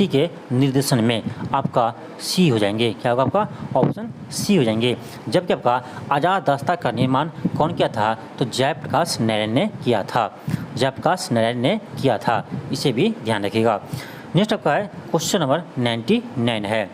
के निर्देशन में, आपका सी हो जाएंगे, क्या होगा आपका ऑप्शन सी हो जाएंगे। जबकि आपका आज़ाद रास्ता का निर्माण कौन किया था तो जयप्रकाश नारायण ने किया था, जयप्रकाश नारायण ने किया था, इसे भी ध्यान रखिएगा। नेक्स्ट आपका है क्वेश्चन नंबर 99 है।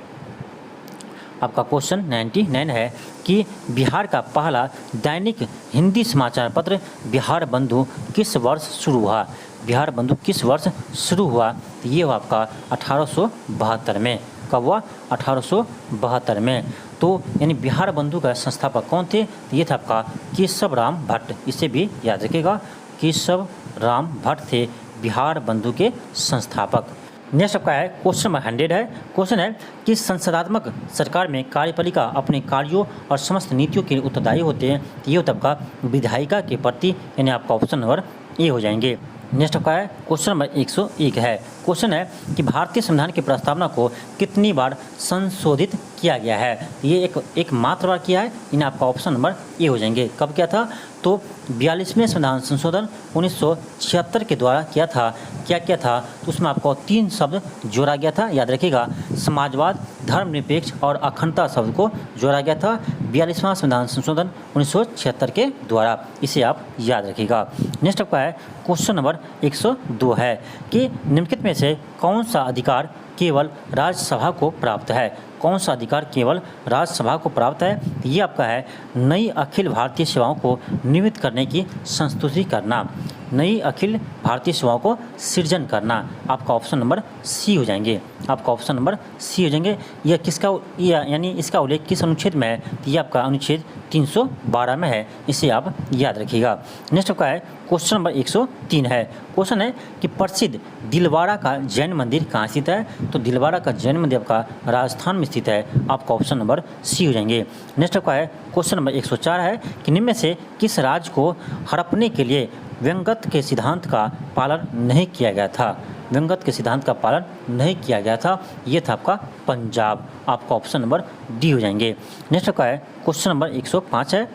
आपका क्वेश्चन 99 है कि बिहार का पहला दैनिक हिंदी समाचार पत्र बिहार बंधु किस वर्ष शुरू हुआ, बिहार बंधु किस वर्ष शुरू हुआ तो ये हुआ आपका 1872 में, कब हुआ 1872 में। तो यानी बिहार बंधु का संस्थापक कौन थे तो ये था आपका केशव राम भट्ट, इसे भी याद रखिएगा केशव राम भट्ट थे बिहार बंधु के संस्थापक। नेक्स्ट आपका है क्वेश्चन नंबर 100 है। क्वेश्चन है कि संसदात्मक सरकार में कार्यपालिका अपने कार्यों और समस्त नीतियों के लिए उत्तरदायी होते हैं, ये होता है आपका विधायिका के प्रति, यानी आपका ऑप्शन नंबर ए हो जाएंगे। नेक्स्ट आपका है क्वेश्चन नंबर 101 है। क्वेश्चन है कि भारतीय संविधान की प्रस्तावना को कितनी बार संशोधित किया गया है, ये एक मात्र बार किया है, इन्हें आपका ऑप्शन नंबर ए हो जाएंगे। कब किया था तो 42वें संविधान संशोधन 1976 के द्वारा किया था। क्या था तो उसमें आपको 3 शब्द जोड़ा गया था, याद रखिएगा समाजवाद, धर्मनिरपेक्ष और अखंडता शब्द को जोड़ा गया था 42वां संविधान संशोधन 1976 के द्वारा, इसे आप याद रखिएगा। नेक्स्ट आपका है क्वेश्चन नंबर 102 है कि निम्नलिखित में से कौन सा अधिकार केवल राज्यसभा को प्राप्त है, कौन सा अधिकार केवल राज्यसभा को प्राप्त है, ये आपका है नई अखिल भारतीय सेवाओं को नियमित करने की संस्तुति करना, नई अखिल भारतीय सेवाओं को सृजन करना, आपका ऑप्शन नंबर सी हो जाएंगे, आपका ऑप्शन नंबर सी हो जाएंगे। यह किसका यानी इसका उल्लेख किस अनुच्छेद में है तो ये आपका अनुच्छेद 312 में है, इसे आप याद रखिएगा। नेक्स्ट आपका है क्वेश्चन नंबर 103 है। क्वेश्चन है कि प्रसिद्ध दिलवाड़ा का जैन मंदिर कहाँ स्थित है तो दिलवाड़ा का जैन मंदिर आपका राजस्थान में स्थित है, आपका ऑप्शन नंबर सी हो जाएंगे। नेक्स्ट आपका है क्वेश्चन नंबर 104 है कि निम्न में से किस राज्य को हड़पने के लिए व्यंगत के सिद्धांत का पालन नहीं किया गया था, व्यंगत के सिद्धांत का पालन नहीं किया गया था, ये था आपका पंजाब, आपका ऑप्शन नंबर डी हो जाएंगे। नेक्स्ट आपका है क्वेश्चन नंबर 105 है।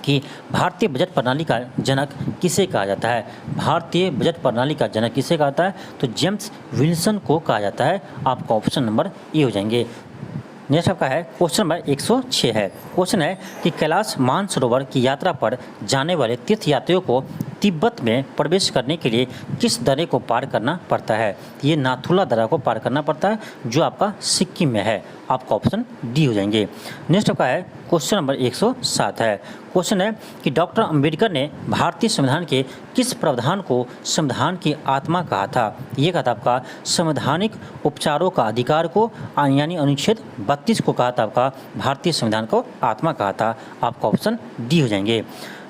कि भारतीय बजट प्रणाली का जनक किसे कहा जाता है। भारतीय बजट प्रणाली का जनक किसे कहा जाता है, तो जेम्स विल्सन को कहा जाता है। आपका ऑप्शन नंबर ए हो जाएंगे। नेक्स्ट आपका है क्वेश्चन नंबर 106 है। क्वेश्चन है कि कैलाश मानसरोवर की यात्रा पर जाने वाले तीर्थयात्रियों को तिब्बत में प्रवेश करने के लिए किस दर्रे को पार करना पड़ता है। ये नाथुला दर्रा को पार करना पड़ता है, जो आपका सिक्किम में है। आपका ऑप्शन डी हो जाएंगे। नेक्स्ट आपका है क्वेश्चन नंबर 107 है। क्वेश्चन है कि डॉक्टर अंबेडकर ने भारतीय संविधान के किस प्रावधान को संविधान की आत्मा कहा था। ये कहा था आपका संवैधानिक उपचारों का अधिकार को, यानी अनुच्छेद 32 को कहा था आपका भारतीय संविधान को आत्मा कहा था। आपका ऑप्शन डी हो जाएंगे।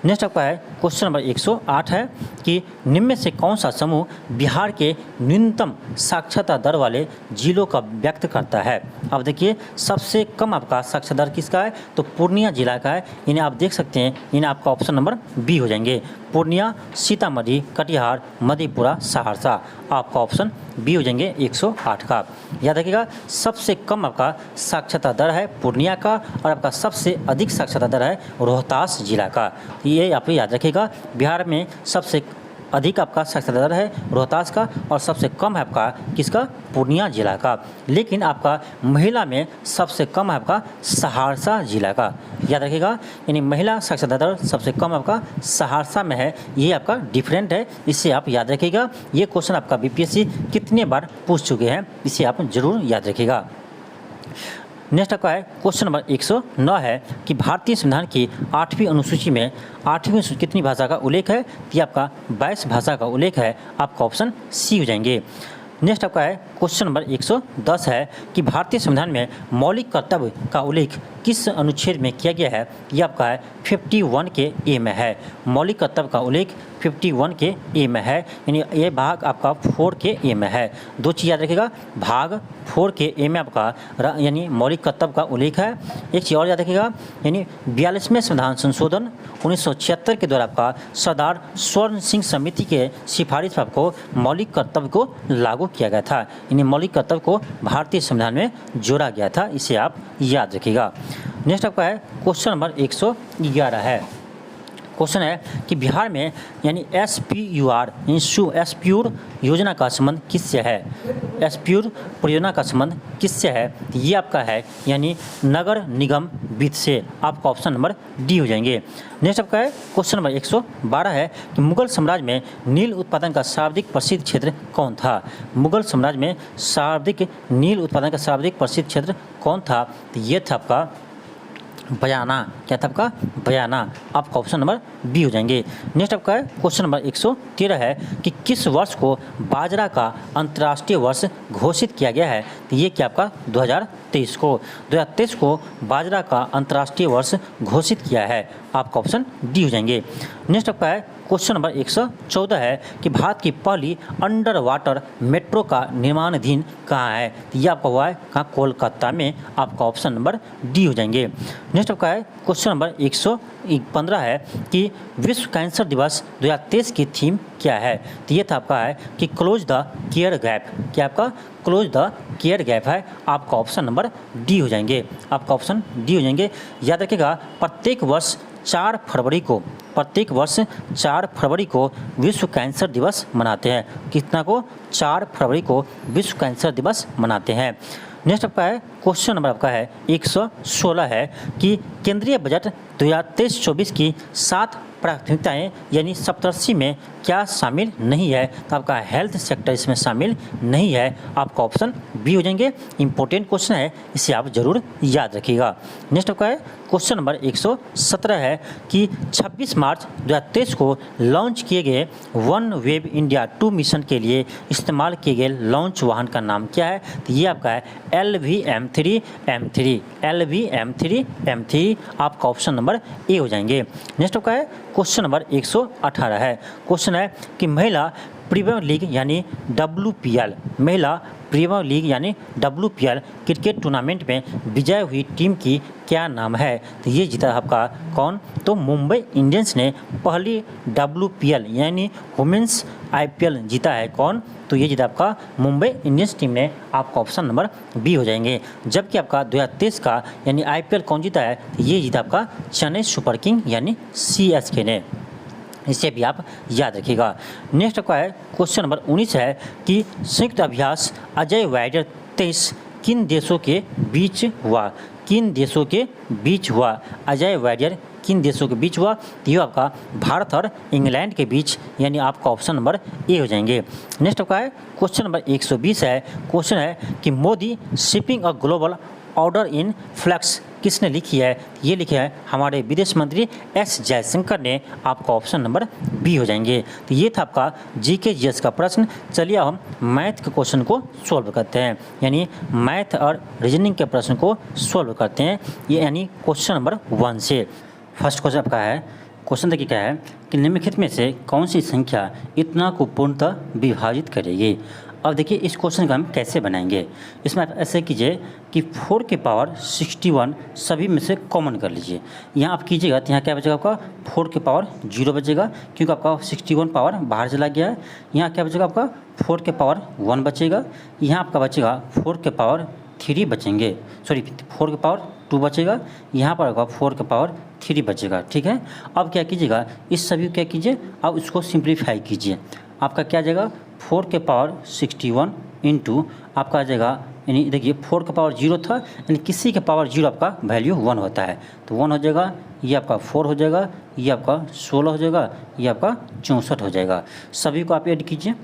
नेक्स्ट आपका है क्वेश्चन नंबर 108 है कि निम्न में से कौन सा समूह बिहार के न्यूनतम साक्षरता दर वाले जिलों का व्यक्त करता है। अब देखिए सबसे कम आपका साक्षरता दर किसका है, तो पूर्णिया जिला का है। इन्हें आप देख सकते हैं, इन्हें आपका ऑप्शन नंबर बी हो जाएंगे। पूर्णिया, सीतामढ़ी, कटिहार, मधेपुरा, सहरसा। आपका ऑप्शन बी हो जाएंगे 108 का। याद रखिएगा सबसे कम आपका साक्षरता दर है पूर्णिया का, और आपका सबसे अधिक साक्षरता दर है रोहतास जिला का। ये आप याद रखिएगा, बिहार में सबसे अधिक आपका साक्षरता दर है रोहतास का, और सबसे कम है आपका किसका, पूर्णिया जिला का। लेकिन आपका महिला में सबसे कम है आपका सहरसा जिला का। याद रखिएगा, यानी महिला साक्षरता दर सबसे कम आपका सहरसा में है। ये आपका डिफरेंट है, इससे आप याद रखिएगा। ये क्वेश्चन आपका बीपीएससी कितने बार पूछ चुके हैं, इसे आप जरूर याद रखिएगा। नेक्स्ट आपका है क्वेश्चन नंबर 109 है कि भारतीय संविधान की 8वीं अनुसूची में 8वीं अनुसूची कितनी भाषा का उल्लेख है। ये आपका 22 भाषा का उल्लेख है। आपका ऑप्शन सी हो जाएंगे। नेक्स्ट आपका है क्वेश्चन नंबर 110 है कि भारतीय संविधान में मौलिक कर्तव्य का उल्लेख किस अनुच्छेद में किया गया है। यह आपका है 51 के ए में है। मौलिक कर्तव्य का उल्लेख 51 के ए में है, यानी ये भाग आपका 4 के ए में है। दो चीज़ याद रखिएगा, भाग 4 के ए में आपका यानी मौलिक कर्तव्य का उल्लेख है। एक चीज़ और याद रखिएगा, यानी 42वें संविधान संशोधन 1976 के द्वारा आपका सरदार स्वर्ण सिंह समिति के सिफारिश पर आपको मौलिक कर्तव्य को लागू किया गया था। यानी मौलिक कर्तव्य को भारतीय संविधान में जोड़ा गया था, इसे आप याद रखिएगा। नेक्स्ट आपका है क्वेश्चन नंबर 111 है। क्वेश्चन है कि बिहार में यानी एसपीयूर योजना का संबंध किससे है। एसपीयूर परियोजना का संबंध किससे है, ये आपका है यानी नगर निगम वित्त से। आपका ऑप्शन नंबर डी हो जाएंगे। नेक्स्ट आपका है क्वेश्चन नंबर 112 है कि मुगल साम्राज्य में नील उत्पादन का सर्वाधिक प्रसिद्ध क्षेत्र कौन था। मुगल साम्राज्य में नील उत्पादन का सर्वाधिक प्रसिद्ध क्षेत्र कौन था, तो ये था आपका बयाना। क्या था आपका, बयाना। आपका ऑप्शन नंबर बी हो जाएंगे। नेक्स्ट आपका है क्वेश्चन नंबर 113 है कि किस वर्ष को बाजरा का अंतर्राष्ट्रीय वर्ष घोषित किया गया है, तो ये क्या आपका 2023 को बाजरा का अंतर्राष्ट्रीय वर्ष घोषित किया है। आपका ऑप्शन डी हो जाएंगे। नेक्स्ट आपका है क्वेश्चन नंबर 114 है कि भारत की पहली अंडर वाटर मेट्रो का निर्माणाधीन कहाँ है, तो ये आपका हुआ है कहाँ, कोलकाता में। आपका ऑप्शन नंबर डी हो जाएंगे। नेक्स्ट आपका है क्वेश्चन नंबर 115 है कि विश्व कैंसर दिवस 2023 की थीम क्या है, तो ये था आपका है कि क्लोज द केयर गैप। क्या आपका क्लोज द केयर गैप है। आपका ऑप्शन नंबर डी हो जाएंगे। आपका ऑप्शन डी हो जाएंगे। याद रखिएगा प्रत्येक वर्ष 4 फरवरी को विश्व कैंसर दिवस मनाते हैं। कितना को, 4 फरवरी को विश्व कैंसर दिवस मनाते हैं। नेक्स्ट आपका है क्वेश्चन नंबर आपका है 116 है कि केंद्रीय बजट 2023-24 की 7 प्राथमिकताएं यानी सप्तऋषि में क्या शामिल नहीं है, तो आपका हेल्थ सेक्टर इसमें शामिल नहीं है। आपका ऑप्शन बी हो जाएंगे। इंपॉर्टेंट क्वेश्चन है, इसे आप जरूर याद रखिएगा। नेक्स्ट आपका है क्वेश्चन नंबर 117 है कि 26 मार्च 2023 को लॉन्च किए गए वन वेब इंडिया 2 मिशन के लिए इस्तेमाल किए गए लॉन्च वाहन का नाम क्या है, तो ये आपका है LVM3। आपका ऑप्शन नंबर ए हो जाएंगे। नेक्स्ट आपका है क्वेश्चन नंबर 118 है। क्वेश्चन है कि महिला प्रीमियर लीग यानी WPL महिला प्रीमियर लीग यानी WPL क्रिकेट टूर्नामेंट में विजय हुई टीम की क्या नाम है? तो ये जीता आपका कौन? तो मुंबई इंडियंस ने पहली WPL यानी वुमेंस IPL जीता है। कौन? तो ये जीता आपका मुंबई इंडियंस टीम ने। आपका ऑप्शन नंबर बी हो जाएंगे। जबकि आपका 2023 का यानी IPL कौन जीता है? तो ये जीता आपका चेन्नई सुपर किंग यानी CSK ने। इसे भी आप याद रखिएगा। नेक्स्ट आपका है क्वेश्चन नंबर 19 है कि संयुक्त अभ्यास अजय वाइडर 23 किन देशों के बीच हुआ? किन देशों के बीच हुआ? अजय वाइडर किन देशों के बीच हुआ? तो ये आपका भारत और इंग्लैंड के बीच यानी आपका ऑप्शन नंबर ए हो जाएंगे। नेक्स्ट आपका है क्वेश्चन नंबर 120 है। क्वेश्चन है कि Modi shipping a global order in flux किसने लिखी है? ये लिखे है हमारे विदेश मंत्री एस जयशंकर ने। आपका ऑप्शन नंबर बी हो जाएंगे। तो ये था आपका GK/GS का प्रश्न। चलिए हम मैथ के क्वेश्चन को सॉल्व करते हैं, यानी मैथ और रीजनिंग के प्रश्न को सॉल्व करते हैं। ये यानी क्वेश्चन नंबर 1 से। फर्स्ट क्वेश्चन आपका है, क्वेश्चन देखिए क्या है कि निम्नलिखित में से कौन सी संख्या इतना को पूर्णतः विभाजित करेगी? अब देखिए इस क्वेश्चन को हम कैसे बनाएंगे। इसमें आप ऐसे कीजिए कि 4 के पावर 61 सभी में से कॉमन कर लीजिए। यहाँ आप कीजिएगा तो यहाँ क्या बचेगा आपका 4 के पावर 0 बचेगा, क्योंकि आपका 61 पावर बाहर चला गया है। यहाँ क्या बचेगा आपका 4 के पावर 1 बचेगा। यहाँ आपका बचेगा 4 के पावर 3 बचेंगे, सॉरी 4 के पावर 2 बचेगा। यहाँ पर आपका 4 के पावर 3 बचेगा। ठीक है, अब क्या कीजिएगा इस सभी को क्या कीजिए, अब इसको सिंप्लीफाई कीजिए। आपका क्या आ जाएगा 4 के पावर 61 इंटू आपका आ जाएगा, यानी देखिए 4 का पावर 0 था, यानी किसी के पावर 0 आपका वैल्यू 1 होता है, तो 1 हो जाएगा। ये आपका 4 हो जाएगा, ये आपका 16 हो जाएगा, ये आपका 64 हो जाएगा। सभी को आप ऐड कीजिए,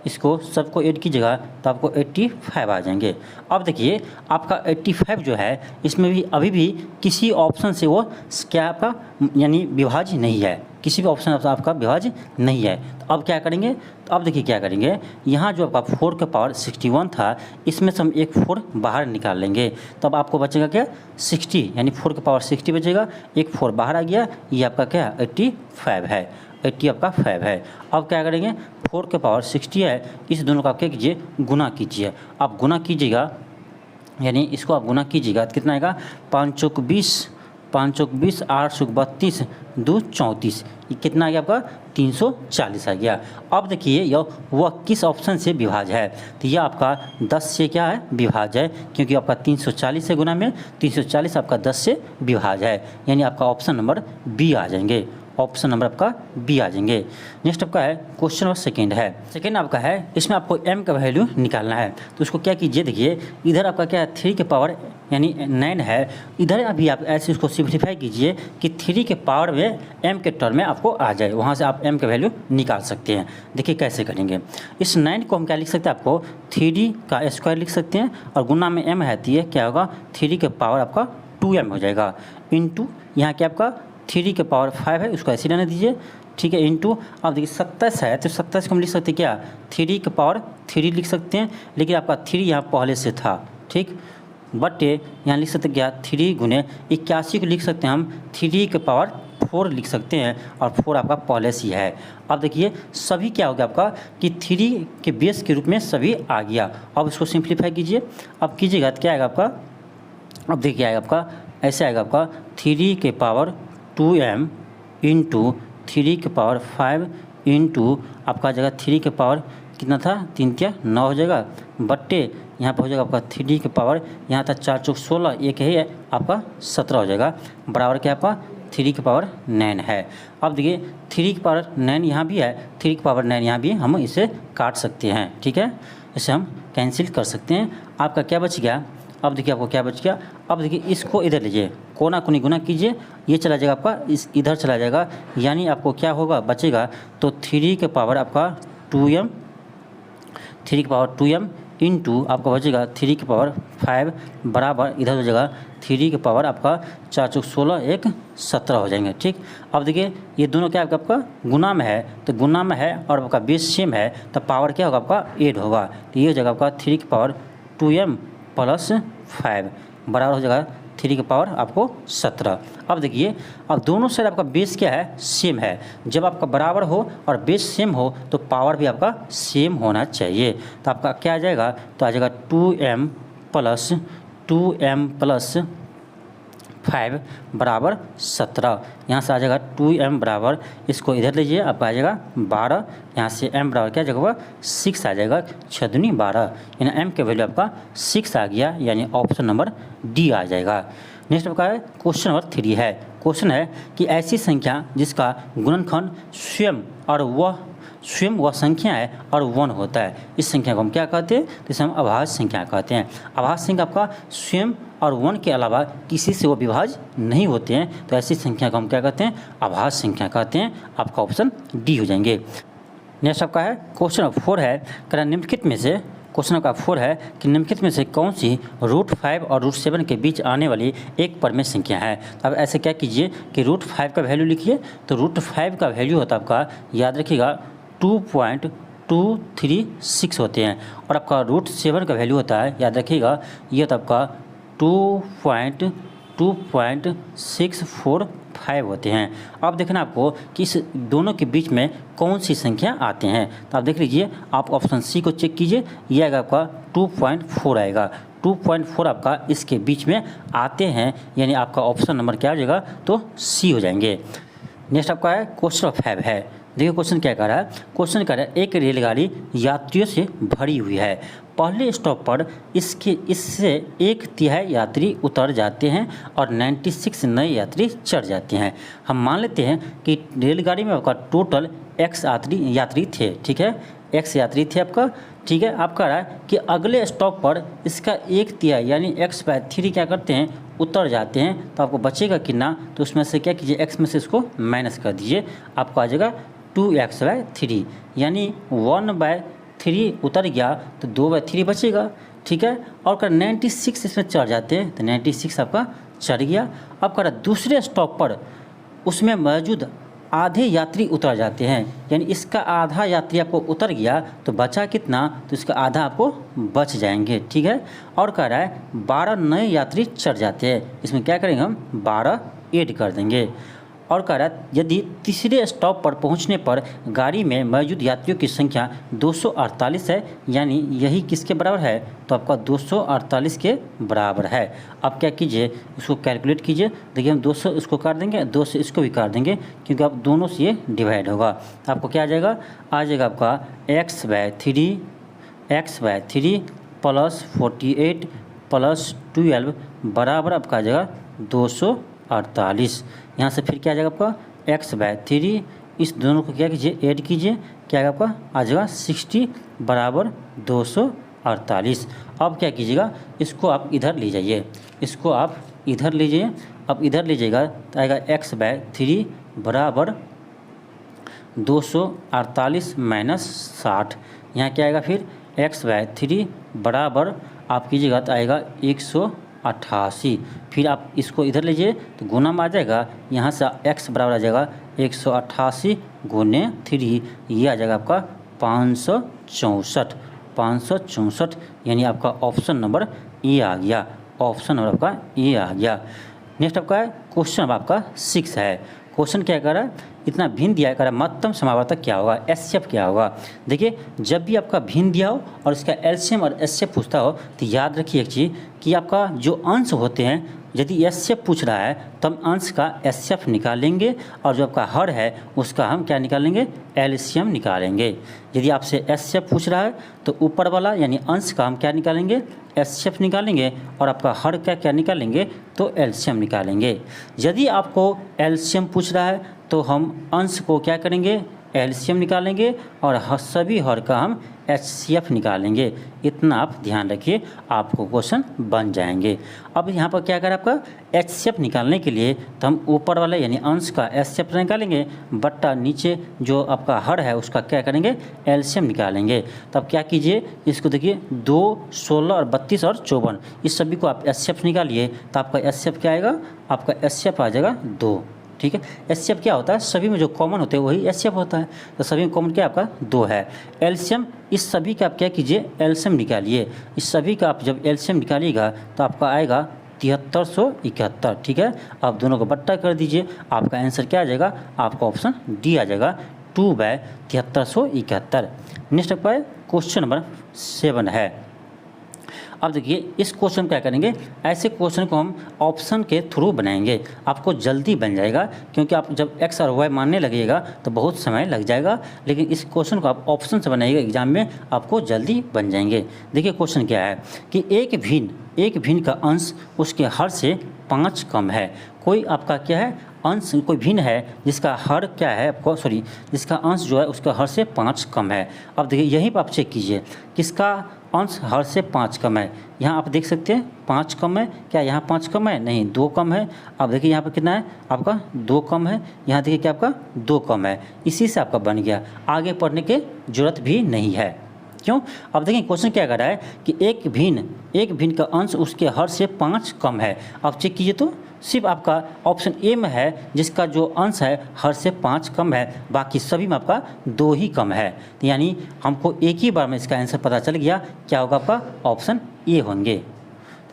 इसको सबको ऐड कीजिएगा तो आपको 85 आ जाएंगे। अब देखिए आपका 85 जो है इसमें भी अभी भी किसी ऑप्शन से वो क्या आपका यानी विभाज्य नहीं है, किसी भी ऑप्शन से आपका विभाज्य नहीं है। तो अब क्या करेंगे, तो अब देखिए क्या करेंगे, यहाँ जो आपका 4 के पावर 61 था इसमें से हम एक 4 बाहर निकाल लेंगे। तो अब आपको बचेगा क्या 60, यानी 4 के पावर 60 बचेगा, एक 4 बाहर आ गया, ये आपका क्या 85 है, 80 आपका 5 है। अब क्या करेंगे 4 के पावर 60 है, इस दोनों का क्या कीजिए गुना कीजिए। आप गुना कीजिएगा, यानी इसको आप गुना कीजिएगा तो कितना आएगा 5 चौक 20, 5 चौक 20, 8 चौक 32, 2 34, ये कितना आ गया आपका 340 आ गया। अब देखिए यह वह किस ऑप्शन से विभाज्य है, तो यह आपका 10 से क्या है विभाज्य है, क्योंकि आपका 340 से गुना में 340 आपका 10 से विभाज्य है, यानी आपका ऑप्शन नंबर बी आ जाएंगे। ऑप्शन नंबर आपका बी आ जाएंगे। नेक्स्ट आपका है क्वेश्चन नंबर सेकेंड है। सेकेंड आपका है इसमें आपको m का वैल्यू निकालना है, तो उसको क्या कीजिए, देखिए इधर आपका क्या है 3 के पावर यानी 9 है, इधर अभी आप ऐसे उसको सिंप्लीफाई कीजिए कि 3 के पावर में m के टर्म में आपको आ जाए, वहाँ से आप m का वैल्यू निकाल सकते हैं। देखिए कैसे करेंगे, इस 9 को हम क्या लिख सकते हैं, आपको 3d का स्क्वायर लिख सकते हैं, और गुना में m है तो ये क्या होगा 3 के पावर आपका 2m हो जाएगा, इंटू यहाँ क्या आपका 3 के पावर 5 है, उसको ऐसे रहने दीजिए। ठीक है, इंटू अब देखिए 27 है, तो 27 को हम लिख सकते हैं क्या 3 के पावर 3 लिख सकते हैं, लेकिन आपका 3 यहाँ पहले से था, ठीक, बट यहाँ लिख सकते हैं क्या 3 गुने 81 को लिख सकते हैं हम 3 के पावर 4 लिख सकते हैं, और 4 आपका पहले से है। अब देखिए सभी क्या हो गया आपका कि 3 के बेस के रूप में सभी आ गया। अब इसको सिंप्लीफाई कीजिए, अब कीजिएगा तो क्या आएगा आपका, अब देखिए आएगा आपका ऐसे आएगा आपका 3 के पावर 2m इंटू 3 के पावर 5 इंटू आपका जगह 3 के पावर कितना था 3 क्या 9 हो जाएगा, बट्टे यहाँ पर हो जाएगा आपका 3 के पावर यहाँ था 4 चौक 16, एक है आपका 17 हो जाएगा, बराबर क्या आपका 3 के पावर 9 है। अब देखिए 3 के पावर 9 यहाँ भी है, 3 के पावर 9 यहाँ भी हम इसे काट सकते हैं। ठीक है, इसे हम कैंसिल कर सकते हैं। आपका क्या बच गया, अब देखिए आपको क्या बच गया, अब देखिए इसको इधर लीजिए, कोना कोनी गुना कीजिए, ये चला जाएगा आपका इस इधर चला जाएगा, यानी आपको क्या होगा बचेगा तो 3 के पावर आपका 2m, 3 के पावर 2m इंटू आपका बचेगा 3 के पावर 5 बराबर इधर हो जाएगा 3 के पावर आपका 4 चौक 16, एक 17 हो जाएंगे। ठीक, अब देखिए ये दोनों क्या आपका गुना में है, तो गुना में है और आपका बेस सेम है, तो पावर क्या होगा आपका 8 होगा, तो ये हो जाएगा आपका 3 के पावर 2m प्लस 5 बराबर हो जाएगा 3 की पावर आपको 17। अब देखिए, अब दोनों साइड आपका बेस क्या है, सेम है। जब आपका बराबर हो और बेस सेम हो तो पावर भी आपका सेम होना चाहिए। तो आपका क्या आ जाएगा, तो आ जाएगा 2m प्लस 5 बराबर 17। यहाँ से आ जाएगा 2m बराबर, इसको इधर लीजिए, आपका आ जाएगा 12। यहाँ से m बराबर क्या जगह 6 आ जाएगा, 6 दूनी 12, यानी m के वैल्यू आपका 6 आ गया, यानी ऑप्शन नंबर डी आ जाएगा। नेक्स्ट आपका है क्वेश्चन नंबर 3 है। क्वेश्चन है कि ऐसी संख्या जिसका गुणनखंड स्वयं वह संख्या है और 1 होता है, इस संख्या को हम क्या कहते हैं, तो इसे हम अभाज्य संख्या कहते हैं। अभाज्य संख्या आपका स्वयं और 1 के अलावा किसी से वो विभाज्य नहीं होते हैं, तो ऐसी संख्या को हम क्या कहते हैं, अभाज्य संख्या कहते हैं। आपका ऑप्शन डी हो जाएंगे। नेक्स्ट आपका है क्वेश्चन नंबर 4 है, कहना निम्नलिखित में से, क्वेश्चन का 4 है कि निम्नलिखित में से कौन सी √5 और √7 के बीच आने वाली एक परमेय संख्या है। अब ऐसे क्या कीजिए कि √5 का वैल्यू लिखिए, तो √5 का वैल्यू होता है आपका, याद रखिएगा 2.236 होते हैं, और आपका √7 का वैल्यू होता है, याद रखिएगा ये होता है आपका 2.2645 होते हैं। अब देखना आपको कि इस दोनों के बीच में कौन सी संख्या आते हैं, तो आप देख लीजिए, आप ऑप्शन सी को चेक कीजिए, ये आएगा आपका 2.4 आएगा, 2.4 आपका इसके बीच में आते हैं, यानी आपका ऑप्शन नंबर क्या हो जाएगा, तो सी हो जाएंगे। नेक्स्ट आपका है क्वेश्चन नंबर 5 है। देखिए क्वेश्चन क्या कह रहा है, क्वेश्चन कह रहा है एक रेलगाड़ी यात्रियों से भरी हुई है, पहले स्टॉप पर इससे 1/3 यात्री उतर जाते हैं और 96 नए यात्री चढ़ जाते हैं। हम मान लेते हैं कि रेलगाड़ी में आपका टोटल x यात्री थे, ठीक है, x यात्री थे आपका, ठीक है। आप कह रहा है कि अगले स्टॉप पर इसका 1/3 यानी x/3 क्या करते हैं, उतर जाते हैं, तो आपको बचेगा कितना, तो उसमें से क्या कीजिए, x में से इसको माइनस कर दीजिए, आपको आ जाएगा 2x/3, यानी 1/3 उतर गया तो 2/3 बचेगा, ठीक है। और कर 96 इसमें चढ़ जाते हैं, तो 96 आपका चढ़ गया। अब कर दूसरे स्टॉप पर उसमें मौजूद आधे यात्री उतर जाते हैं, यानी इसका आधा यात्री आपको उतर गया, तो बचा कितना, तो इसका आधा आपको बच जाएंगे, ठीक है। और कह रहा है 12 नए यात्री चढ़ जाते हैं, इसमें क्या करेंगे हम 12 ऐड कर देंगे। और कह रहा है यदि तीसरे स्टॉप पर पहुंचने पर गाड़ी में मौजूद यात्रियों की संख्या 248 है, यानी यही किसके बराबर है, तो आपका 248 के बराबर है। अब क्या कीजिए, इसको कैलकुलेट कीजिए, देखिए हम 200 इसको काट देंगे, 2 से इसको भी काट देंगे, क्योंकि आप दोनों से ये डिवाइड होगा, तो आपको क्या आ जाएगा, आपका x/3 प्लस 48 प्लस 12 बराबर आपका आ जाएगा 248। यहाँ से फिर क्या आ जाएगा आपका x/3, इस दोनों को क्या कीजिए, ऐड कीजिए, क्या आएगा आपका आ जाएगा 60 बराबर 248। अब क्या कीजिएगा, इसको आप इधर ले जाइए, इसको आप इधर लीजिए, अब इधर लीजिएगा तो आएगा x/3 बराबर 248 माइनस 60। यहाँ क्या आएगा फिर x/3 बराबर आप कीजिएगा तो आएगा 188। फिर आप इसको इधर लीजिए तो गुना में आ जाएगा, यहाँ से x बराबर आ जाएगा 188 गुने 3, ये आ जाएगा आपका 564, यानी आपका ऑप्शन नंबर ए आ गया, ऑप्शन नंबर आपका ए आ गया। नेक्स्ट आपका है क्वेश्चन अब आपका 6 है। क्वेश्चन क्या कर रहा है, इतना भिन्न दिया है, महत्तम समावर्तक क्या होगा, एचसीएफ क्या होगा। देखिए जब भी आपका भिन्न दिया हो और इसका एलसीएम और एचसीएफ पूछता हो, तो याद रखिए एक चीज़ कि आपका जो अंश होते हैं, यदि एचसीएफ पूछ रहा है तो हम अंश का एचसीएफ निकालेंगे, और जो आपका हर है उसका हम क्या निकालेंगे, एलसीएम निकालेंगे। यदि आपसे एचसीएफ पूछ रहा है तो ऊपर वाला यानी अंश का हम क्या निकालेंगे, एचसीएफ निकालेंगे, और आपका हर का क्या निकालेंगे, तो एलसीएम निकालेंगे। यदि आपको एलसीएम पूछ रहा है तो हम अंश को क्या करेंगे, एलसीएम निकालेंगे, और सभी हर का हम एचसीएफ निकालेंगे। इतना आप ध्यान रखिए, आपको क्वेश्चन बन जाएंगे। अब यहाँ पर क्या करें, आपका एचसीएफ निकालने के लिए तो हम ऊपर वाले यानी अंश का एचसीएफ निकालेंगे, बट्टा नीचे जो आपका हर है उसका क्या करेंगे, एलसीएम निकालेंगे। तब क्या कीजिए, इसको देखिए 2, 16 और 32 और 54, इस सभी को आप एचसीएफ निकालिए, तो आपका एचसीएफ क्या आएगा, आपका एचसीएफ आ जाएगा 2। ठीक है, एचसीएफ क्या होता है, सभी में जो कॉमन होते हैं वही एचसीएफ होता है, तो सभी में कॉमन क्या आपका 2 है। एलसीएम, इस सभी का आप क्या कीजिए, एलसीएम निकालिए। इस सभी का आप जब एलसीएम निकालिएगा तो आपका आएगा 7371, ठीक है। अब दोनों को बट्टा कर दीजिए, आपका आंसर क्या आ जाएगा, आपका ऑप्शन डी आ जाएगा, 2/7371। नेक्स्ट आपका क्वेश्चन नंबर 7 है। अब देखिए इस क्वेश्चन क्या करेंगे, ऐसे क्वेश्चन को हम ऑप्शन के थ्रू बनाएंगे, आपको जल्दी बन जाएगा, क्योंकि आप जब एक्स और वाई मानने लगेगा तो बहुत समय लग जाएगा, लेकिन इस क्वेश्चन को आप ऑप्शन से बनाइएगा एग्जाम में, आपको जल्दी बन जाएंगे। देखिए क्वेश्चन क्या है कि एक भिन्न का अंश उसके हर से 5 कम है। कोई आपका क्या है, अंश कोई भिन्न है जिसका हर क्या है आपको, जिसका अंश जो है उसका हर से 5 कम है। अब देखिए यहीं पर आप चेक कीजिए, किसका अंश हर से 5 कम है। यहाँ आप देख सकते हैं 5 कम है, क्या यहाँ 5 कम है, नहीं 2 कम है। अब देखिए यहाँ पर कितना है आपका 2 कम है, यहाँ देखिए क्या आपका 2 कम है, इसी से आपका बन गया, आगे पढ़ने की जरूरत भी नहीं है। क्यों, अब देखिए क्वेश्चन क्या कर रहा है कि एक भिन्न का अंश उसके हर से 5 कम है। अब चेक कीजिए तो सिर्फ आपका ऑप्शन ए में है जिसका जो अंश है हर से 5 कम है, बाकी सभी में आपका 2 ही कम है। यानी हमको एक ही बार में इसका आंसर पता चल गया, क्या होगा आपका ऑप्शन ए होंगे,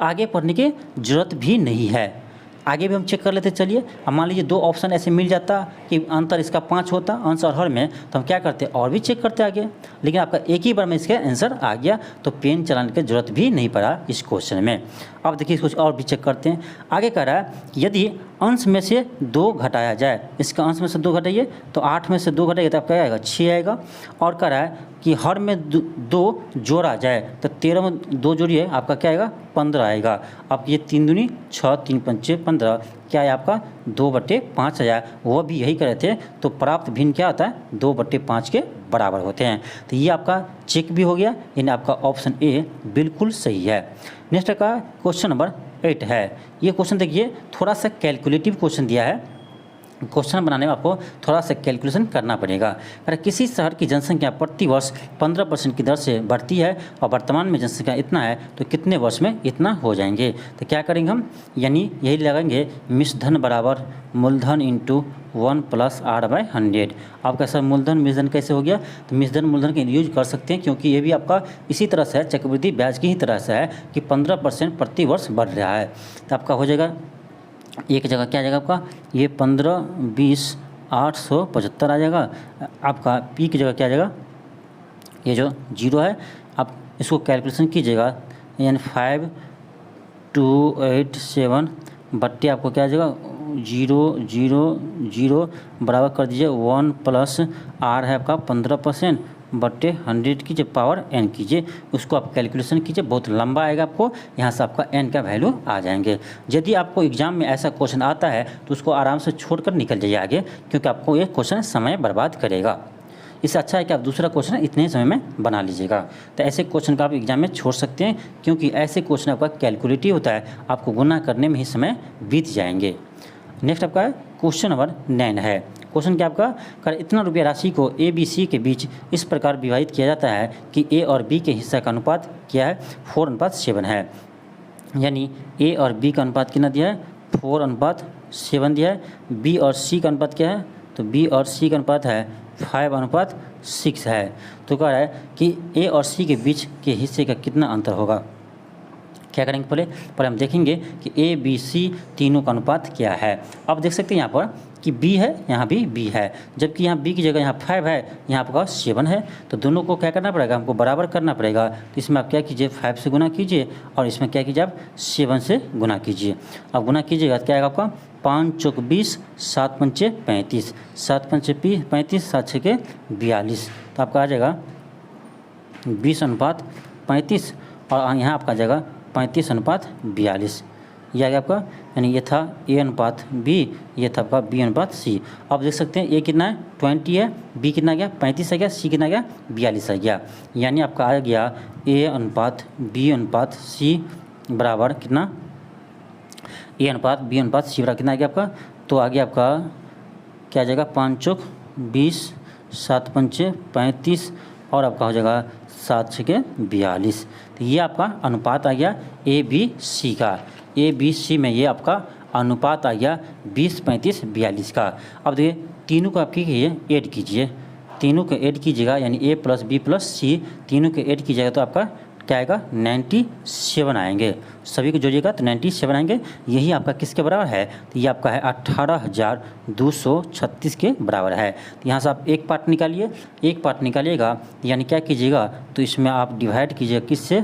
आगे पढ़ने की जरूरत भी नहीं है। आगे भी हम चेक कर लेते चलिए। हम मान लीजिए 2 ऑप्शन ऐसे मिल जाता कि अंतर इसका 5 होता अंश और हर में, तो हम क्या करते और भी चेक करते आगे, लेकिन आपका एक ही बार में इसका आंसर आ गया, तो पेन चलाने की जरूरत भी नहीं पड़ा इस क्वेश्चन में। अब देखिए कुछ और भी चेक करते हैं। आगे कह रहा है यदि अंश में से 2 घटाया जाए, इसका अंश में से 2 घटाइए तो 8 में से 2 घटाइए तो आपका क्या आएगा, 6 आएगा। और कह रहा है कि हर में 2 जोड़ा जाए तो 13 में 2 जोड़िए आपका क्या आएगा, 15 आएगा। अब ये 3 दूनी 6, 3 पंचे 15, क्या है आपका 2/5 आया। वो भी यही करे थे, तो प्राप्त भिन्न क्या होता है 2/5 के बराबर होते हैं। तो ये आपका चेक भी हो गया, यानी आपका ऑप्शन ए बिल्कुल सही है। नेक्स्ट का क्वेश्चन नंबर 8 है। ये क्वेश्चन देखिए थोड़ा सा कैलकुलेटिव क्वेश्चन दिया है, क्वेश्चन बनाने में आपको थोड़ा सा कैलकुलेशन करना पड़ेगा। अगर किसी शहर की जनसंख्या प्रति वर्ष 15% की दर से बढ़ती है और वर्तमान में जनसंख्या इतना है, तो कितने वर्ष में इतना हो जाएंगे। तो क्या करेंगे हम, यानी यही लगाएंगे मिश्रधन बराबर मूलधन इंटू 1 + r/100। आपका सर मूलधन मिश्रधन कैसे हो गया, तो मिश्रधन मूलधन का यूज कर सकते हैं, क्योंकि ये भी आपका इसी तरह से है, चक्रवृद्धि ब्याज की ही तरह से है कि 15% प्रति वर्ष बढ़ रहा है। तो आपका हो जाएगा एक जगह क्या आ जाएगा आपका, ये 15, 20, 875 आ जाएगा। आपका पी की जगह क्या आ जाएगा, ये जो 0 है, आप इसको कैलकुलेशन कीजिएगा, यानी 5287 बट्टे आपको क्या आ जाएगा 000 बराबर कर दीजिए 1 + r है आपका 15% बट्टे 100 कीजिए पावर n कीजिए, उसको आप कैलकुलेशन कीजिए, बहुत लंबा आएगा आपको, यहाँ से आपका n का वैल्यू आ जाएंगे। यदि आपको एग्जाम में ऐसा क्वेश्चन आता है तो उसको आराम से छोड़कर निकल जाइए आगे, क्योंकि आपको ये क्वेश्चन समय बर्बाद करेगा। इससे अच्छा है कि आप दूसरा क्वेश्चन इतने समय में बना लीजिएगा। तो ऐसे क्वेश्चन का आप एग्जाम में छोड़ सकते हैं, क्योंकि ऐसे क्वेश्चन आपका कैलकुलेटिव होता है, आपको गुना करने में ही समय बीत जाएंगे। नेक्स्ट आपका क्वेश्चन नंबर 9 है। क्वेश्चन क्या आपका, कर इतना रुपया राशि को ए बी सी के बीच इस प्रकार विभाजित किया जाता है कि ए और बी के हिस्सा का अनुपात क्या है, 4:7 है। यानी ए और बी का अनुपात कितना दिया है, 4:7 दिया है। बी और सी का अनुपात क्या है, तो बी और सी का अनुपात है 5:6 है। तो कह रहा है कि ए और सी के बीच के हिस्से का कितना अंतर होगा। क्या करेंगे, पहले हम देखेंगे कि ए बी सी तीनों का अनुपात क्या है। अब देख सकते हैं यहाँ पर कि बी है, यहाँ भी बी है, जबकि यहाँ बी की जगह यहाँ 5 है, यहाँ आपका 7 है। तो दोनों को क्या करना पड़ेगा, हमको बराबर करना पड़ेगा। तो इसमें आप क्या कीजिए 5 से गुना कीजिए, और इसमें क्या कीजिए आप 7 से गुना कीजिए। अब गुना कीजिएगा तो क्या आएगा आपका 5 चौक 20, 7 पंचे 35, 7 पंचे 35, 7 छके 42। तो आपका आ जाएगा 20:35, और यहाँ आपका आ जाएगा 35:42। ये आ गया आपका, यानी ये था A/B, ये था आपका B/C। अब देख सकते हैं ए कितना है 20 है, बी कितना आ गया 35 आ गया, सी कितना आ गया 42 आ गया। यानी आपका आ गया A/B/C बराबर कितना, A/B/C बराबर कितना आ गया आपका, तो आ गया आपका क्या आ जाएगा 5 चौक 20, 7 पंचे 35, और आपका हो जाएगा 7 छके 42। तो ये आपका अनुपात आ गया ए बी सी का। ए बी सी में ये आपका अनुपात आ गया 20, 35, 42 का। अब देखिए तीनों को आप कीजिए ऐड कीजिए, तीनों को ऐड कीजिएगा, यानी A + B + C तीनों को ऐड कीजिएगा तो आपका क्या आएगा 97 आएंगे। सभी को जोड़िएगा तो 97 आएंगे। यही आपका किसके बराबर है, तो ये आपका है 18,236 के बराबर है। तो यहाँ से आप एक पार्ट निकालिए, एक पार्ट निकालिएगा यानी क्या कीजिएगा, तो इसमें आप डिवाइड कीजिएगा किससे,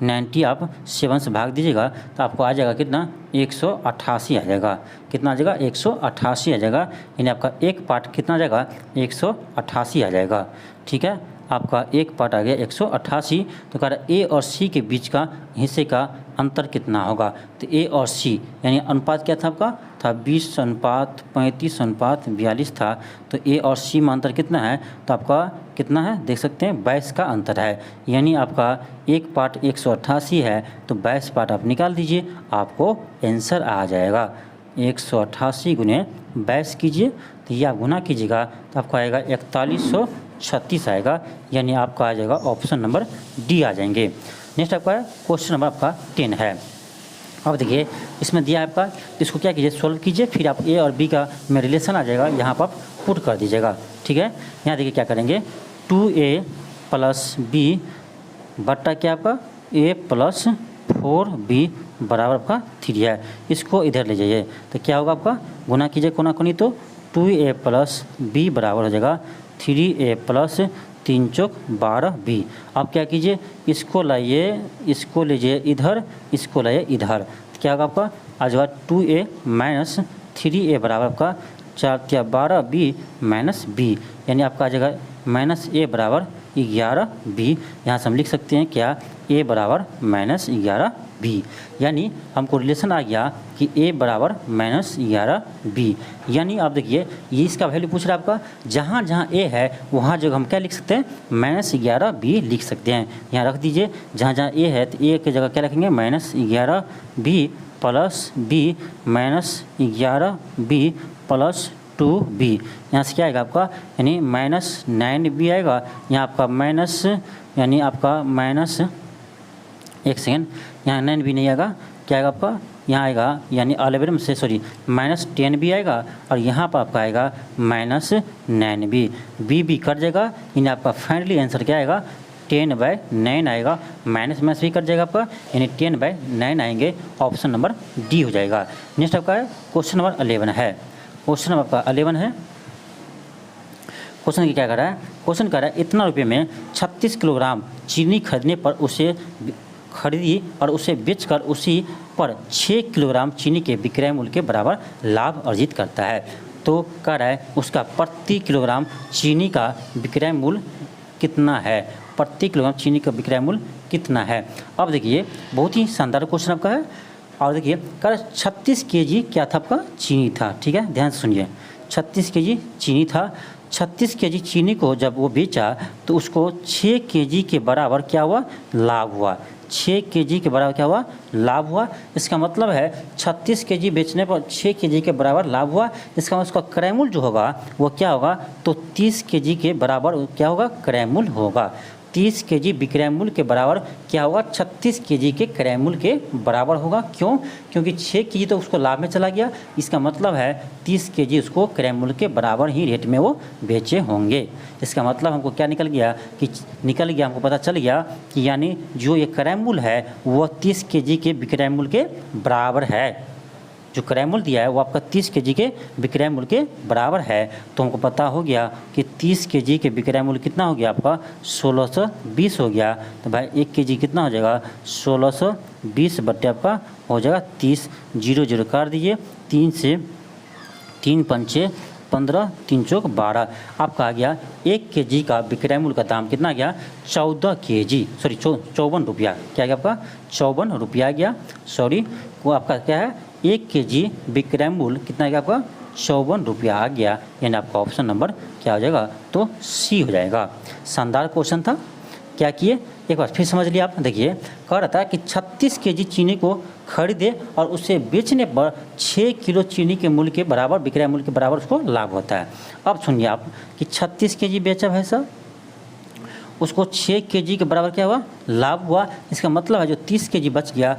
90 आप 7 से भाग दीजिएगा तो आपको आ जाएगा कितना, 188 आ जाएगा। कितना आ जाएगा, 188 आ जाएगा। यानी आपका एक पार्ट कितना आ जाएगा, 188 आ जाएगा। ठीक है, आपका एक पार्ट आ गया 188। तो कह रहा ए और सी के बीच का हिस्से का अंतर कितना होगा, तो ए और सी यानी अनुपात क्या था आपका, था 20:35:42 था। तो ए और सी में अंतर कितना है, तो आपका कितना है देख सकते हैं 22 का अंतर है। यानी आपका एक पार्ट 188 है तो 22 पार्ट आप निकाल दीजिए, आपको आंसर आ जाएगा 188 गुने 22 कीजिए, तो ये आप गुना कीजिएगा तो आपको आएगा 4136 आएगा। यानी आपका आ जाएगा ऑप्शन नंबर डी आ जाएंगे। नेक्स्ट आपका क्वेश्चन नंबर आपका 10 है। अब देखिए इसमें दिया है आपका, इसको क्या कीजिए सॉल्व कीजिए, फिर आप ए और बी का में रिलेशन आ जाएगा, यहाँ पर आप पुट कर दीजिएगा। ठीक है, यहाँ देखिए क्या करेंगे, 2a + b बट्टा क्या आपका a + 4b बराबर आपका 3 है। इसको इधर ले जाइए तो क्या होगा आपका, गुना कीजिए कोना कोनी तो 2a + b बराबर हो जाएगा 3a + 3 चौक 12b। आप क्या कीजिए, इसको लाइए, इसको लीजिए इधर, इसको लाइए इधर, तो क्या होगा आपका आ जाएगा 2a - 3a बराबर आपका 4 × 12b - b। यानी आपका आ जाएगा -a बराबर 11b। यहाँ से हम लिख सकते हैं क्या, a बराबर -11b। यानी हमको रिलेशन आ गया कि a बराबर -11b। यानी आप देखिए ये इसका वैल्यू पूछ रहा है आपका, जहाँ जहाँ a है वहाँ जगह हम क्या लिख सकते हैं, -11b लिख सकते हैं। यहाँ रख दीजिए, जहाँ जहाँ a है तो a की जगह क्या रखेंगे, -11b + b -11b + 2b। यहाँ से क्या आएगा आपका, यानी -9b आएगा। यहाँ आपका माइनस यानी आपका माइनस, एक सेकेंड, यहाँ 9b नहीं आएगा, क्या आएगा आपका, यहाँ आएगा यानी 11 में से सॉरी -10b आएगा, और यहाँ पर आपका आएगा -9b। b कट जाएगा, यानी आपका फाइनली आंसर क्या आएगा, 10/9 आएगा। माइनस में भी कट जाएगा आपका, यानी 10/9 आएंगे। ऑप्शन नंबर डी हो जाएगा। नेक्स्ट आपका है क्वेश्चन नंबर 11 है। क्वेश्चन नंबर आपका 11 है। क्वेश्चन क्या कर रहा है, क्वेश्चन कह रहा है इतना रुपये में 36 किलोग्राम चीनी खरीदने पर उसे खरीदी और उसे बेचकर उसी पर 6 किलोग्राम चीनी के विक्रय मूल्य के बराबर लाभ अर्जित करता है। तो कह रहा है उसका प्रति किलोग्राम चीनी का विक्रय मूल्य कितना है, प्रति किलोग्राम चीनी का विक्रय मूल्य कितना है। अब देखिए बहुत ही शानदार क्वेश्चन आपका है। और देखिए कह 36 kg क्या था आपका, चीनी था। ठीक है, ध्यान से सुनिए, 36 kg चीनी था। 36 kg चीनी को जब वो बेचा तो उसको 6 kg के बराबर क्या हुआ, लाभ हुआ। 6 kg के बराबर क्या हुआ, लाभ हुआ। इसका मतलब है 36 kg बेचने पर 6 kg के बराबर लाभ हुआ। इसका मतलब उसका क्रय मूल्य जो होगा वो क्या होगा, तो 30 kg के बराबर क्या होगा, क्रय मूल्य होगा। 30 kg विक्रय मूल्य के बराबर क्या होगा, 36 kg के क्रय मूल्य के बराबर होगा। क्यों, क्योंकि 6 kg तो उसको लाभ में चला गया। इसका मतलब है 30 kg उसको क्रय मूल्य के बराबर ही रेट में वो बेचे होंगे। इसका मतलब हमको क्या निकल गया कि हमको पता चल गया कि यानी जो ये क्रय मूल्य है वह 30 kg के विक्रय मूल्य के बराबर है। जो क्रय मूल्य दिया है वो आपका 30 kg के विक्रय मूल्य के बराबर है। तो हमको पता हो गया कि 30 kg के विक्रय मूल्य कितना हो गया आपका, 1620 हो गया। तो भाई 1 kg कितना हो जाएगा, 1620 बट्टे आपका हो जाएगा 30। 0 0 काट दीजिए, 3 से 3 पंचे 15, 3 चौक 12। आपका आ गया 1 kg का विक्रय मूल्य का दाम कितना आ गया, 14 kg सॉरी 54 रुपया। क्या गया आपका, 54 रुपया आ गया। सॉरी वो आपका क्या है, 1 kg विक्रय मूल्य कितना आ गया आपका, 54 रुपया आ गया। यानी आपका ऑप्शन नंबर क्या हो जाएगा, तो सी हो जाएगा। शानदार क्वेश्चन था। क्या किए एक बार फिर समझ लिया आप। देखिए कह रहा था कि 36 kg चीनी को खरीदे और उसे बेचने पर 6 किलो चीनी के मूल्य के बराबर विक्रय मूल्य के बराबर उसको लाभ होता है। अब सुनिए आप कि 36 kg बेचा भाई साहब, उसको 6 केजी के बराबर क्या हुआ, लाभ हुआ। इसका मतलब है जो 30 केजी बच गया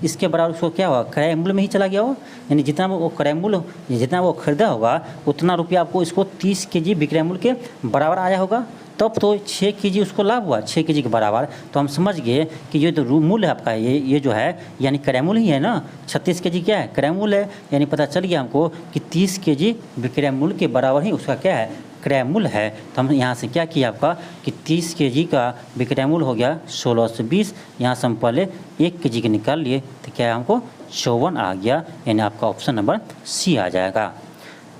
इसके बराबर उसको क्या हुआ, क्रय मूल्य में ही चला गया हो, यानी जितना वो क्रय मूल्य जितना वो खरीदा होगा उतना रुपया आपको इसको 30 केजी विक्रय मूल्य के बराबर आया होगा, तब तो 6 केजी उसको लाभ हुआ 6 केजी के बराबर। तो हम समझ गए कि ये तो मूल्य है आपका, ये जो है यानी क्रय मूल्य ही है ना। 36 केजी क्या है, क्रय मूल्य है, यानी पता चल गया हमको कि 30 केजी विक्रय मूल्य के बराबर ही उसका क्या है, क्रय मूल्य है। तो हम यहाँ से क्या किया आपका कि 30 केजी का विक्रय मूल्य हो गया 1620। यहाँ से हम पहले 1 केजी के निकाल लिए तो क्या है हमको 54 आ गया, यानी आपका ऑप्शन नंबर सी आ जाएगा।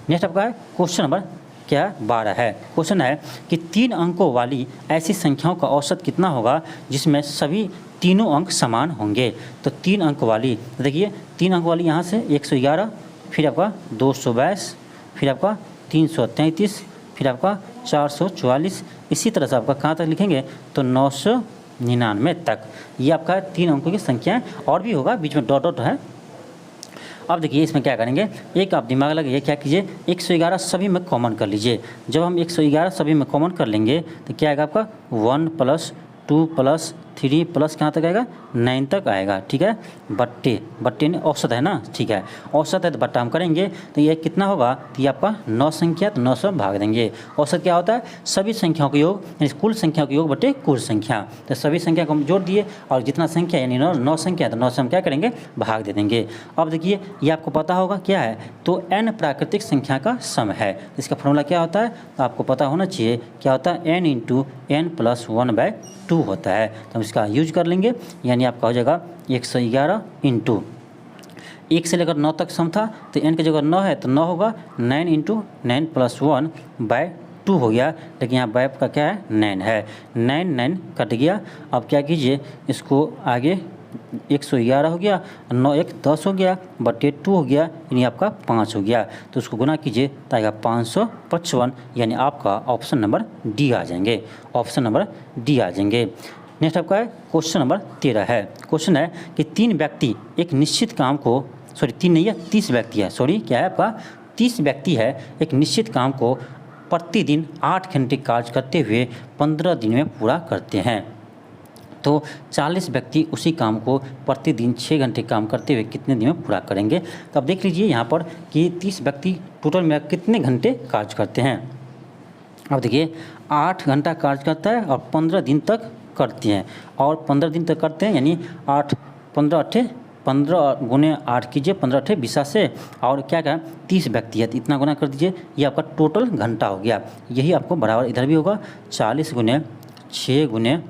नेक्स्ट आपका है क्वेश्चन नंबर क्या 12 है। क्वेश्चन है कि 3 अंकों वाली ऐसी संख्याओं का औसत कितना होगा जिसमें सभी तीनों अंक समान होंगे। तो 3 अंक वाली, देखिए 3 अंक वाली यहाँ से 111, फिर आपका 222, फिर आपका 333, फिर आपका 444, इसी तरह से आपका कहाँ तक लिखेंगे तो 999 तक। ये आपका 3 अंकों की संख्या है, और भी होगा बीच में डॉट डॉट है। अब देखिए इसमें क्या करेंगे, एक आप दिमाग लगाइए, क्या कीजिए 111 सभी में कॉमन कर लीजिए। जब हम 111 सभी में कॉमन कर लेंगे तो क्या आएगा आपका 1 + 2 + 3 प्लस कहाँ तक आएगा 9 तक आएगा, ठीक है। बट्टे ने औसत है ना, ठीक है, औसत है तो बट्टा हम करेंगे तो ये कितना होगा, तो ये आपका 9 संख्या, तो 9 से भाग देंगे। औसत क्या होता है, सभी संख्याओं का योग, यानी कुल संख्याओं का योग बटे कुल संख्या। तो सभी संख्या को हम जोड़ दिए और जितना संख्या यानी 9 संख्या, तो 9 से हम क्या करेंगे भाग दे देंगे। अब देखिए ये आपको पता होगा क्या है, तो n प्राकृतिक संख्या का सम है। इसका फॉर्मूला क्या होता है, तो आपको पता होना चाहिए क्या होता है, n × n + 1/2 होता है। तो हम इसका यूज कर लेंगे, यानी आपका हो जाएगा 111 × 1 से लेकर 9 तक सम था, तो n की जगह 9 है तो 9 होगा, 9 × 9 + 1/2 हो गया, लेकिन यहाँ बाय का क्या है 9 है, 9 कट गया। अब क्या कीजिए इसको आगे 111 हो गया, 9 1 10 हो गया, बटे 2 हो गया, यानी आपका 5 हो गया। तो उसको गुना कीजिए तो आएगा 555, यानी आपका ऑप्शन नंबर डी आ जाएंगे, ऑप्शन नंबर डी आ जाएंगे। नेक्स्ट आपका है क्वेश्चन नंबर 13 है। क्वेश्चन है कि 3 व्यक्ति एक निश्चित काम को, 3 नहीं है 30 व्यक्ति है, क्या है आपका 30 व्यक्ति है एक निश्चित काम को प्रतिदिन 8 घंटे कार्य करते हुए 15 दिन में पूरा करते हैं। तो 40 व्यक्ति उसी काम को प्रतिदिन 6 घंटे काम करते हुए कितने दिन में पूरा करेंगे। तो अब देख लीजिए यहाँ पर कि 30 व्यक्ति टोटल में कितने घंटे कार्य करते हैं। अब देखिए 8 घंटा कार्य करता है और 15 दिन तक करते हैं, और 15 दिन तक करते हैं, यानी 8 15 × 8 कीजिए, 15 × 8 20 से, और क्या क्या 30 व्यक्ति है तो इतना गुना कर दीजिए, ये आपका टोटल घंटा हो गया। यही आपको बराबर इधर भी होगा 40 × 6 ×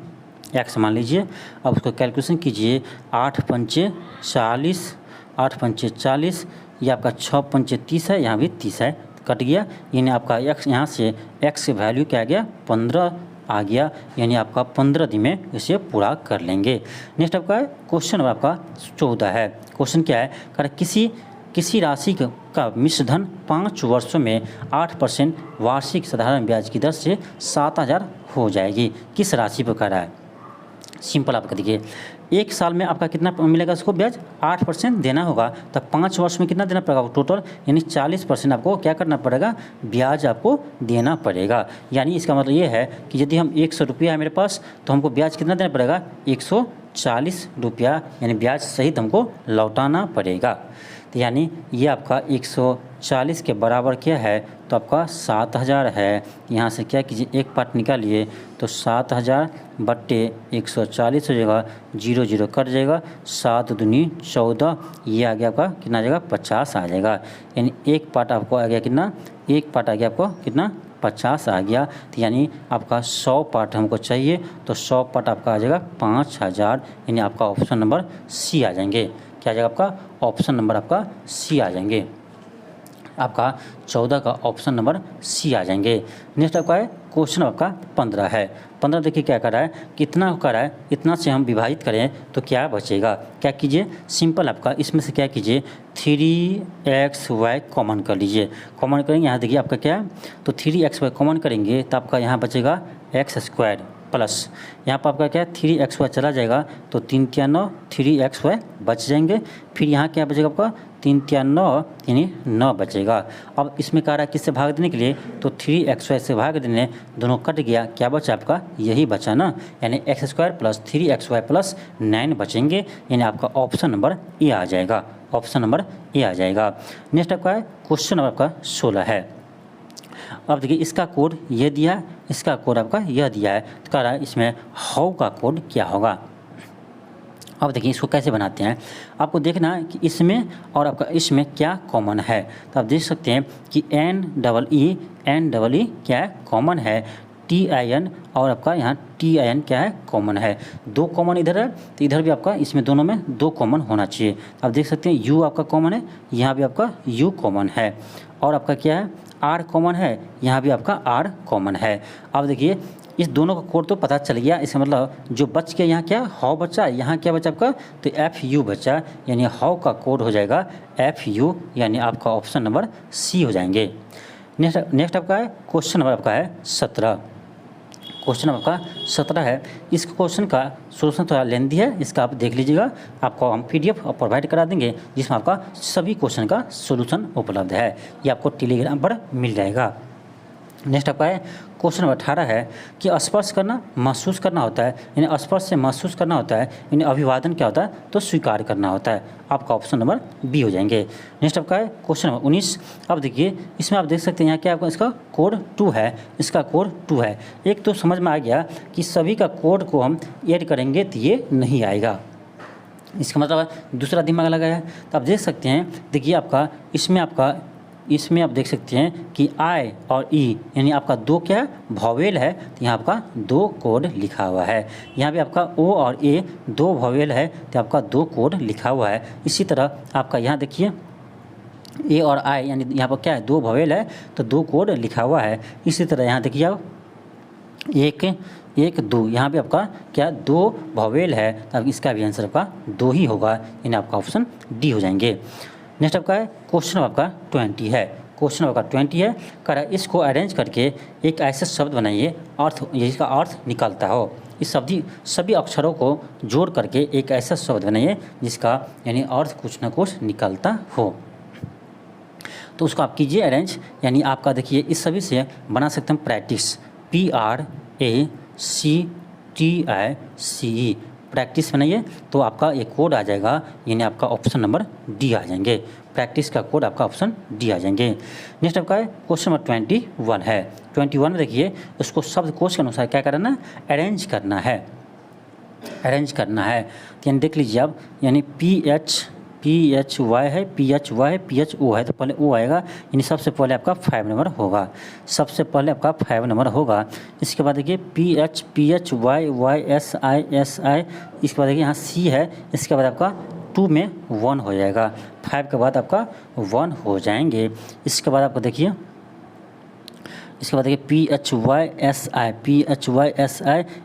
x मान लीजिए। अब उसको कैलकुलेशन कीजिए, 8 × 5 40, 8 × 5 40, ये आपका 6 × 5 30 है, यहाँ भी 30 है, कट गया, यानी आपका x यहाँ से x की वैल्यू क्या आ गया 15 आ गया, यानी आपका 15 दिन में इसे पूरा कर लेंगे। नेक्स्ट आपका क्वेश्चन आपका 14 है। क्वेश्चन क्या है, कर किसी राशि का मिश्र धन 5 वर्षों में 8% वार्षिक साधारण ब्याज की दर से 7000 हो जाएगी। किस राशि पर कर रहा है, सिंपल आपका देखिए 1 साल में आपका कितना मिलेगा, उसको ब्याज 8% देना होगा, तब 5 वर्ष में कितना देना पड़ेगा टोटल, यानी 40% आपको क्या करना पड़ेगा, ब्याज आपको देना पड़ेगा। यानी इसका मतलब ये है कि यदि हम 100 रुपया है मेरे पास, तो हमको ब्याज कितना देना पड़ेगा 140 रुपया, यानी ब्याज सहित हमको लौटाना पड़ेगा। तो यानी ये आपका 140 के बराबर क्या है, तो आपका 7000 है। यहाँ से क्या कीजिए एक पार्ट निकालिए, तो 7000 बट्टे 140 हो जाएगा, 0 0 कट जाएगा, 7 दूनी 14, ये आ गया आपका कितना आ जाएगा 50 आ जाएगा। यानी एक पार्ट आपको आ गया कितना, एक पार्ट आ गया आपको कितना 50 आ गया। तो यानी आपका 100 पार्ट हमको चाहिए, तो 100 पार्ट आपका आ जाएगा 5000, यानी आपका ऑप्शन नंबर सी आ जाएंगे। क्या आ जाएगा आपका ऑप्शन नंबर आपका सी आ जाएंगे, आपका 14 का ऑप्शन नंबर सी आ जाएंगे। नेक्स्ट आपका है क्वेश्चन आपका 15 है। 15 देखिए क्या कर रहा है, कितना कर रहा है, इतना से हम विभाजित करें तो क्या बचेगा। क्या कीजिए सिंपल आपका इसमें से क्या कीजिए 3xy कॉमन कर लीजिए। कॉमन करेंगे यहाँ देखिए आपका क्या है, तो 3xy कॉमन करेंगे तो आपका यहाँ बचेगा x² प्लस यहाँ पर आपका क्या है 3xy चला जाएगा, तो 3 × 9 3xy बच जाएंगे। फिर यहाँ क्या बचेगा आपका 3 तिया 9 यानी 9 बचेगा। अब इसमें कह रहा है किससे भाग देने के लिए, तो 3xy से भाग देने, दोनों कट गया, क्या बचा आपका, यही बचा ना, यानी x² + 3xy + 9 बचेंगे, यानी आपका ऑप्शन नंबर ए आ जाएगा, ऑप्शन नंबर ए आ जाएगा। नेक्स्ट आपका है क्वेश्चन नंबर आपका 16 है। अब देखिए इसका कोड ये दिया है, इसका कोड आपका यह दिया है, तो कह रहा है इसमें हाउ का कोड क्या होगा। अब देखिए इसको कैसे बनाते हैं, आपको देखना है कि इसमें और आपका इसमें क्या कॉमन है। तो आप देख सकते हैं कि NEE क्या है, कॉमन है। TIN और आपका यहाँ TIN क्या है, कॉमन है। 2 कॉमन इधर है, तो इधर भी आपका इसमें दोनों में 2 कॉमन होना चाहिए। आप देख सकते हैं U आपका कॉमन है, यहाँ भी आपका U कॉमन है, और आपका क्या है, R कॉमन है, यहाँ भी आपका R कॉमन है। अब देखिए इस दोनों का कोड तो पता चल गया, इसका मतलब जो बच गया यहाँ क्या, हाउ बचा, यहाँ क्या बचा आपका, तो FU बचा, यानी हाउ का कोड हो जाएगा FU, यानी आपका ऑप्शन नंबर C हो जाएंगे। नेक्स्ट आपका है क्वेश्चन नंबर आपका है 17। क्वेश्चन आपका 17 है। इस क्वेश्चन का सोल्यूशन थोड़ा लेंथी है, इसका आप देख लीजिएगा, आपको हम PDF प्रोवाइड करा देंगे जिसमें आपका सभी क्वेश्चन का सोल्यूशन उपलब्ध है, ये आपको टेलीग्राम पर मिल जाएगा। नेक्स्ट आपका है क्वेश्चन नंबर 18 है कि स्पर्श करना महसूस करना होता है, यानी स्पर्श से महसूस करना होता है, यानी अभिवादन क्या होता है, तो स्वीकार करना होता है, आपका ऑप्शन नंबर बी हो जाएंगे। नेक्स्ट आपका है क्वेश्चन नंबर 19। अब देखिए इसमें आप देख सकते हैं यहाँ क्या आपका इसका कोड 2 है, इसका कोड 2 है। एक तो समझ में आ गया कि सभी का कोड को हम ऐड करेंगे तो ये नहीं आएगा, इसका मतलब दूसरा दिमाग लगाया है। तो आप देख सकते हैं, देखिए आपका इसमें आप देख सकते हैं कि I और E यानी आपका 2 क्या है, वॉवेल है, तो यहाँ आपका 2 कोड लिखा हुआ है। यहाँ भी आपका O और A 2 वॉवेल है, तो आपका 2 कोड लिखा हुआ है। इसी तरह आपका यहाँ देखिए A और I यानी यहाँ पर क्या है, 2 वॉवेल है, तो 2 कोड लिखा हुआ है। इसी तरह यहाँ देखिए आप 1 2, यहाँ पे आपका क्या 2 वॉवेल है, तब इसका भी आंसर आपका 2 ही होगा, यानी आपका ऑप्शन डी हो जाएंगे। नेक्स्ट आपका है क्वेश्चन आपका 20 है। क्वेश्चन आपका 20 है, कह रहा है इसको अरेंज करके एक ऐसा शब्द बनाइए अर्थ जिसका अर्थ निकलता हो। इस सभी अक्षरों को जोड़ करके एक ऐसा शब्द बनाइए जिसका यानी अर्थ कुछ ना कुछ निकलता हो। तो उसको आप कीजिए अरेंज, यानी आपका देखिए इस सभी से बना सकते हैं प्रैक्टिस, PRACTICE, प्रैक्टिस बनाइए, तो आपका ये कोड आ जाएगा, यानी आपका ऑप्शन नंबर डी आ जाएंगे। प्रैक्टिस का कोड आपका ऑप्शन डी आ जाएंगे। नेक्स्ट आपका है क्वेश्चन नंबर 21 है। 21 में देखिए उसको शब्द कोश के अनुसार क्या करना है, अरेंज करना है, अरेंज करना है। तो यानी देख लीजिए आप, यानी PHY है, PHO है, तो पहले O आएगा, यानी सबसे पहले आपका 5 नंबर होगा, सबसे पहले आपका 5 नंबर होगा। इसके बाद देखिए PHYSI, इसके बाद देखिए यहाँ C है, इसके बाद आपका 2 में 1 हो जाएगा, 5 के बाद आपका 1 हो जाएंगे। इसके बाद आपको देखिए PHYSI,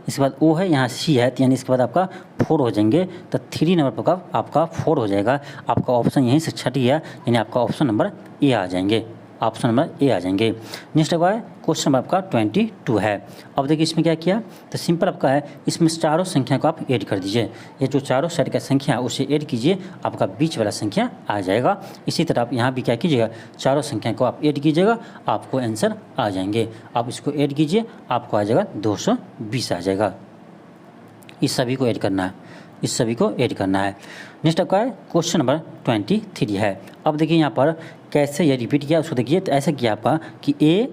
इसके बाद O है, यहाँ C है, तो यानी इसके बाद आपका 4 हो जाएंगे, तो 3 नंबर पर आपका 4 हो जाएगा। आपका ऑप्शन यहीं से छट गया, यानी आपका ऑप्शन नंबर ए आ जाएंगे, ऑप्शन नंबर ए आ जाएंगे। नेक्स्ट आपका क्वेश्चन नंबर आपका 22 है। अब देखिए इसमें क्या किया, तो सिंपल आपका है, इसमें चारों संख्या को आप ऐड कर दीजिए, ये जो चारों साइड का संख्या है उसे ऐड कीजिए, आपका बीच वाला संख्या आ जाएगा। इसी तरह आप यहाँ भी क्या कीजिएगा, चारों संख्या को आप ऐड कीजिएगा, आपको आंसर आ जाएंगे। आप इसको ऐड कीजिए, आपको आ जाएगा 220 आ जाएगा। इस सभी को ऐड करना है, इस सभी को ऐड करना है। नेक्स्ट आपका है क्वेश्चन नंबर 23 है। अब देखिए यहाँ पर कैसे ये रिपीट किया उसको देखिए, तो ऐसा किया आपका कि A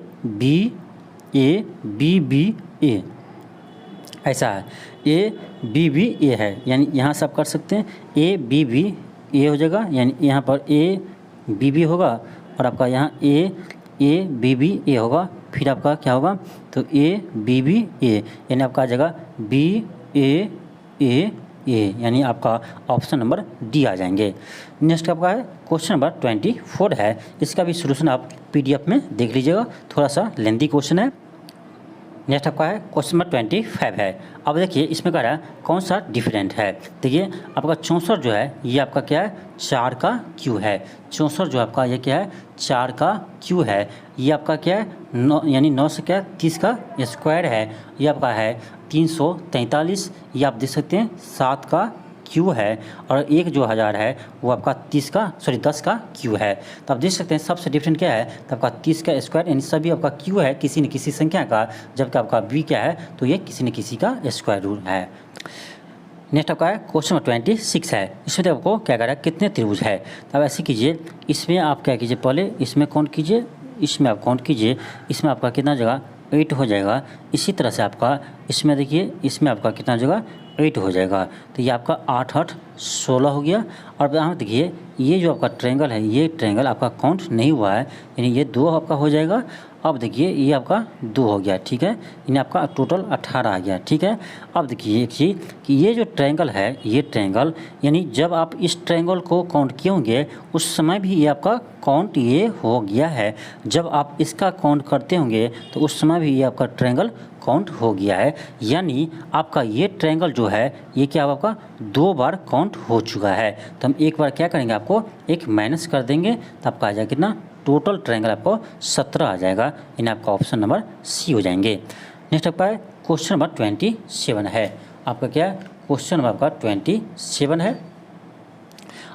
ऐसा है, ABBA है, यानी यहाँ से आप कर सकते हैं ABBA हो जाएगा, यानी यहाँ पर ABB होगा और आपका यहाँ ABBA होगा, फिर आपका क्या होगा, तो ABBA, यानी आपका आ जाएगा BAA, यानी आपका ऑप्शन नंबर डी आ जाएंगे। नेक्स्ट आपका है क्वेश्चन नंबर 24 है। इसका भी सोल्यूशन आप PDF में देख लीजिएगा, थोड़ा सा लेंथी क्वेश्चन है। नेक्स्ट आपका है क्वेश्चन नंबर 25 है। अब देखिए इसमें कह रहा है कौन सा डिफरेंट है। देखिए आपका 64 जो है ये आपका क्या है, 4 का क्यू है। 64 जो आपका ये क्या है, 4 का क्यू है। ये आपका क्या है, 9 यानी 9 से क्या 30 का स्क्वायर है। ये आपका है 343। ये आप देख सकते हैं 7 का क्यू है और एक जो 1000 है वो आपका 10 का क्यू है। तो आप देख सकते हैं सबसे डिफरेंट क्या है, तो आपका 30 का स्क्वायर यानी सभी आपका क्यू है किसी न किसी संख्या का, जबकि आपका बी क्या है, तो ये किसी न किसी का स्क्वायर रूट है। नेक्स्ट आपका क्वेश्चन नंबर 26 है। इसमें तो आपको क्या करा, कितने त्रिभुज है। तो आप ऐसे कीजिए, इसमें आप क्या कीजिए, पहले इसमें काउंट कीजिए, इसमें आप काउंट कीजिए, इसमें आपका कितना जगह 8 हो जाएगा। इसी तरह से आपका इसमें देखिए, इसमें आपका कितना जगह 8 हो जाएगा। तो ये आपका 8 8 16 हो गया। और यहाँ देखिए ये जो आपका ट्रायंगल है, ये ट्रायंगल आपका काउंट नहीं हुआ है, यानी ये 2 आपका हो जाएगा। अब देखिए ये आपका 2 हो गया, ठीक है, यानी आपका टोटल 18 आ गया, ठीक है। अब देखिए एक चीज़ कि ये जो ट्रायंगल है, ये ट्रायंगल यानी जब आप इस ट्रायंगल को काउंट किए होंगे उस समय भी ये आपका काउंट ये हो गया है। जब आप इसका काउंट करते होंगे तो उस समय भी ये आपका ट्रायंगल काउंट हो गया है, यानी आपका ये ट्रायंगल जो है ये क्या आपका 2 बार काउंट हो चुका है। तो हम एक बार क्या करेंगे, आपको एक माइनस कर देंगे तो आपका आ जाएगा कितना, टोटल ट्रायंगल आपको 17 आ जाएगा, यानी आपका ऑप्शन नंबर सी हो जाएंगे। नेक्स्ट आपका क्वेश्चन नंबर 27 है। आपका क्या क्वेश्चन नंबर आपका 27 है।